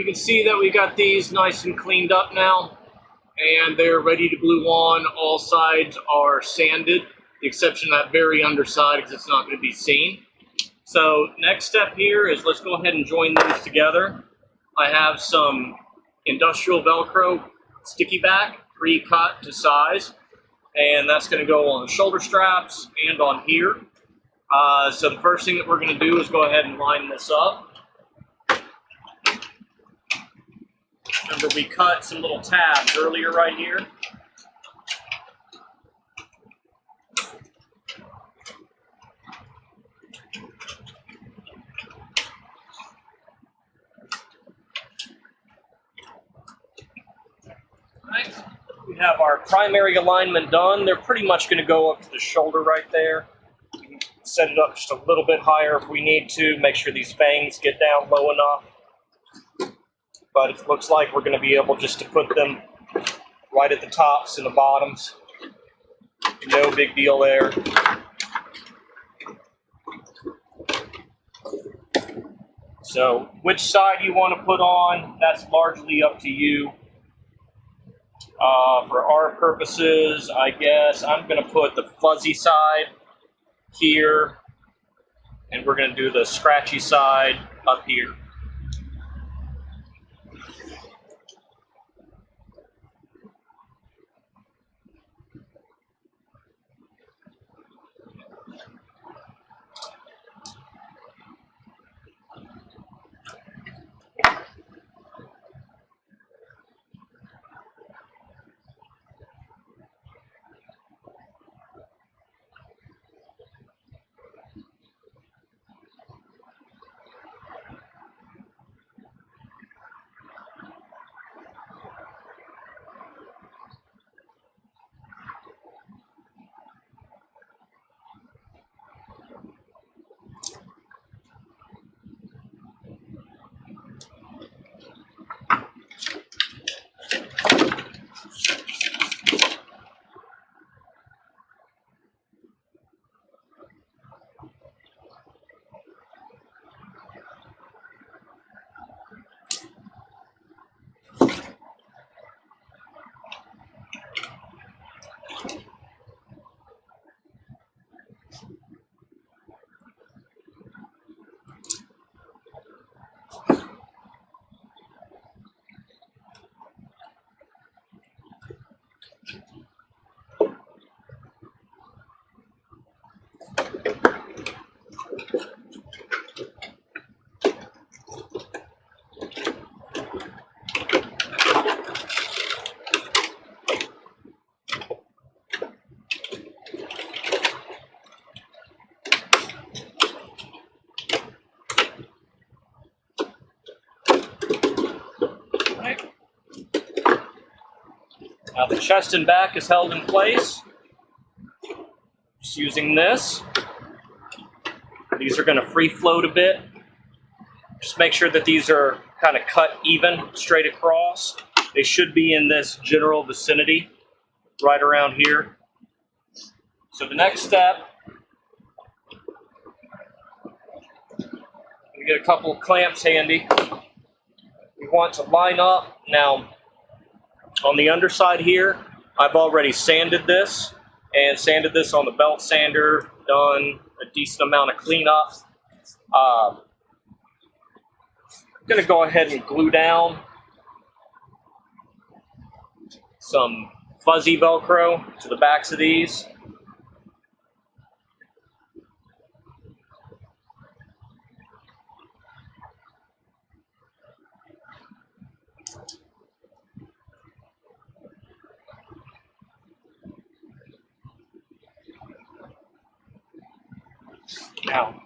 can see that we got these nice and cleaned up now, and they're ready to glue on. All sides are sanded, the exception of that very underside because it's not going to be seen. So next step here is let's go ahead and join these together. I have some industrial Velcro sticky back, pre-cut to size, and that's going to go on the shoulder straps and on here. So the first thing that we're going to do is go ahead and line this up. Remember, we cut some little tabs earlier right here. Right. We have our primary alignment done. They're pretty much going to go up to the shoulder right there. We can set it up just a little bit higher if we need to, make sure these fangs get down low enough. But it looks like we're going to be able just to put them right at the tops and the bottoms. No big deal there. So which side you want to put on, that's largely up to you. For our purposes, I guess I'm going to put the fuzzy side here, and we're going to do the scratchy side up here. Now the chest and back is held in place. Just using this. These are going to free float a bit. Just make sure that these are kind of cut even, straight across. They should be in this general vicinity, right around here. So the next step, we get a couple of clamps handy. We want to line up. Now, on the underside here, I've already sanded this, and sanded this on the belt sander, done a decent amount of cleanup. I'm going to go ahead and glue down some fuzzy Velcro to the backs of these. Now,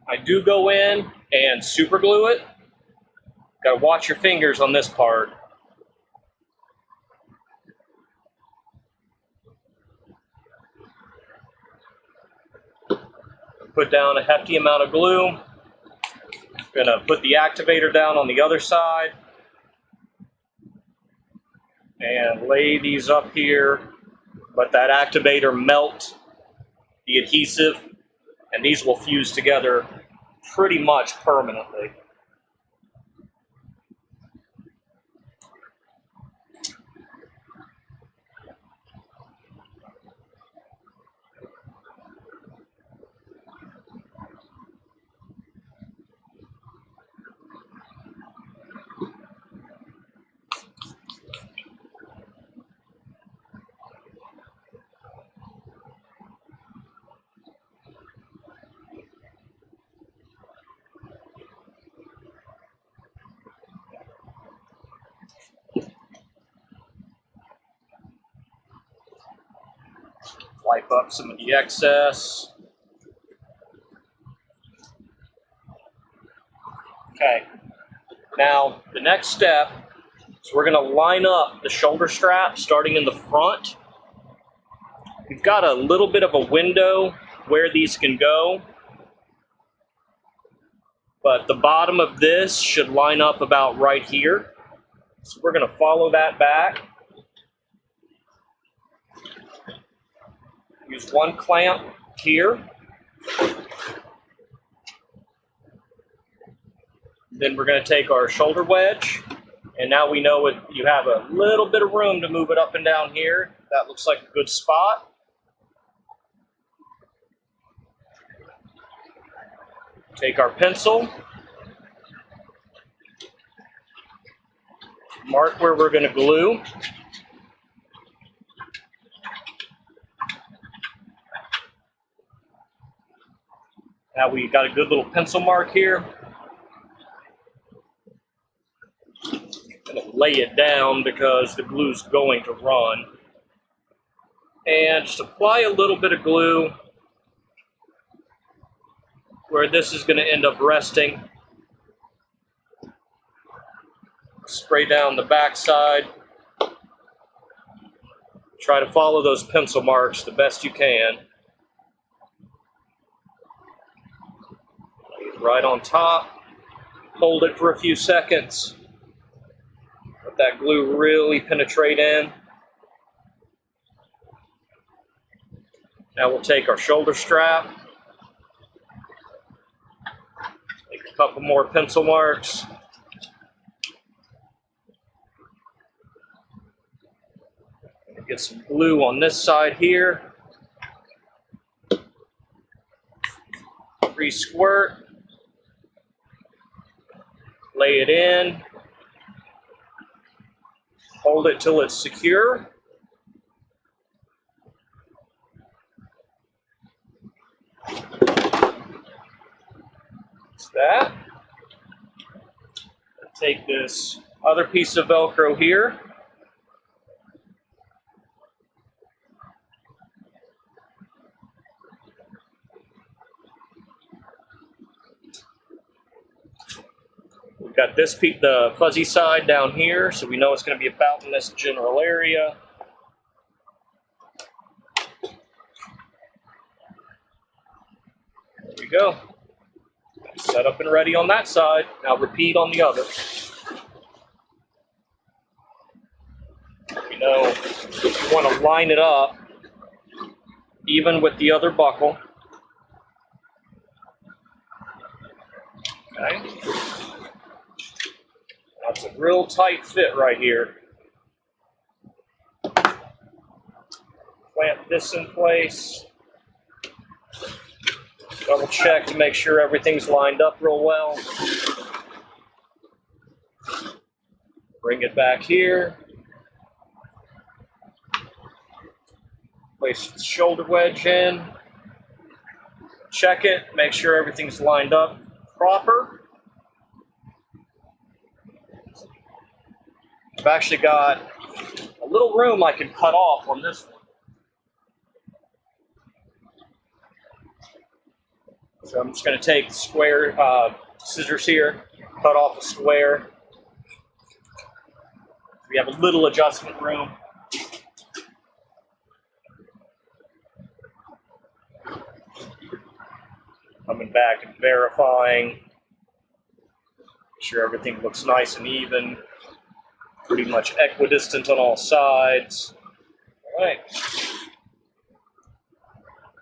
I do go in and super glue it. Got to watch your fingers on this part. Put down a hefty amount of glue. Gonna put the activator down on the other side and lay these up here. Let that activator melt the adhesive, and these will fuse together pretty much permanently. Wipe up some of the excess. Okay, now the next step is we're going to line up the shoulder strap starting in the front. We've got a little bit of a window where these can go, but the bottom of this should line up about right here. So we're going to follow that back. Use one clamp here. Then we're going to take our shoulder wedge, and now we know you have a little bit of room to move it up and down here. That looks like a good spot. Take our pencil, mark where we're going to glue. Now we got a good little pencil mark here. I'm going to lay it down because the glue's going to run. And just apply a little bit of glue where this is going to end up resting. Spray down the back side. Try to follow those pencil marks the best you can. Right on top. Hold it for a few seconds. Let that glue really penetrate in. Now we'll take our shoulder strap. Take a couple more pencil marks. Get some glue on this side here. Re-squirt. Lay it in. Hold it till it's secure. That's that. Take this other piece of Velcro here. We've got this piece, the fuzzy side down here, so we know it's going to be about in this general area. There we go. Set up and ready on that side. Now repeat on the other. You know, you want to line it up even with the other buckle. Okay. That's a real tight fit right here. Clamp this in place. Double check to make sure everything's lined up real well. Bring it back here. Place the shoulder wedge in. Check it, make sure everything's lined up proper. I've actually got a little room I can cut off on this one. So I'm just going to take the square scissors here, cut off a square. We have a little adjustment room. Coming back and verifying. Make sure everything looks nice and even. Pretty much equidistant on all sides. All right.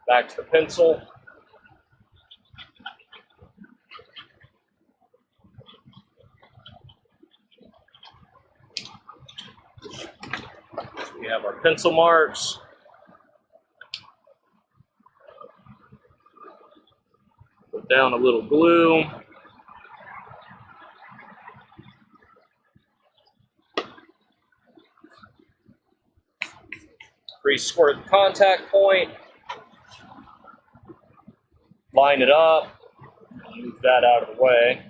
Back to the pencil. We have our pencil marks. Put down a little glue. Re-squirt the contact point. Line it up. Move that out of the way.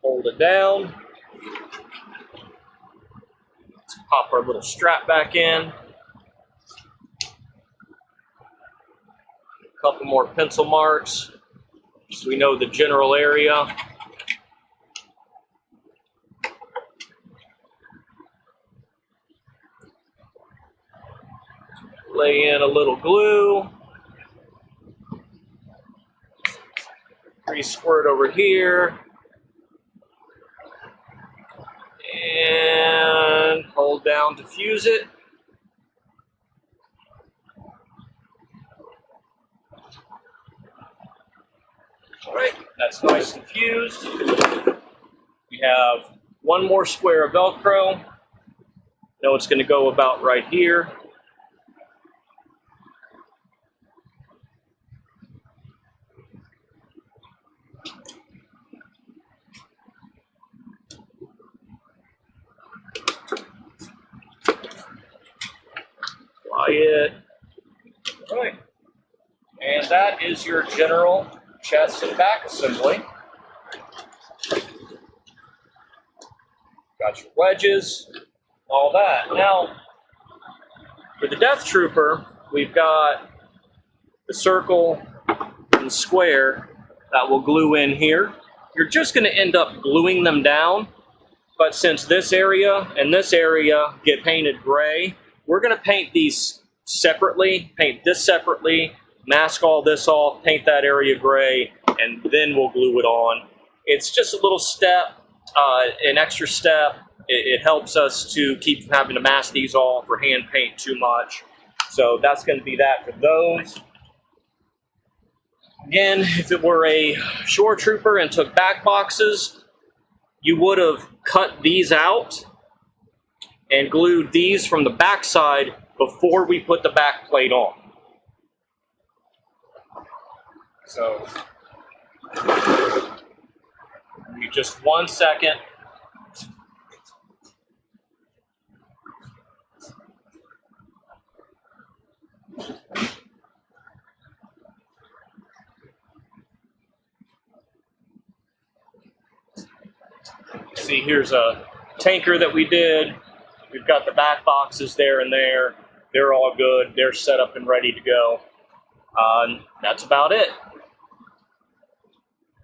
Hold it down. Pop our little strap back in. A couple more pencil marks so we know the general area. Lay in a little glue. Squirt over here. And hold down to fuse it. All right, that's nice and fused. We have one more square of Velcro. Know it's going to go about right here. It. All right. And that is your general chest and back assembly. Got your wedges, all that. Now, for the DeathTrooper, we've got the circle and square that will glue in here. You're just going to end up gluing them down, but since this area and this area get painted gray, we're going to paint these separately, paint this separately, mask all this off, paint that area gray, and then we'll glue it on. It's just a little step, an extra step. It helps us to keep from having to mask these off or hand paint too much. So that's going to be that for those. Again, if it were a ShoreTrooper and took back boxes, you would have cut these out and glued these from the back side before we put the back plate on. So, give me just 1 second. See, here's a tanker that we did. We've got the back boxes there and there. They're all good. They're set up and ready to go. That's about it.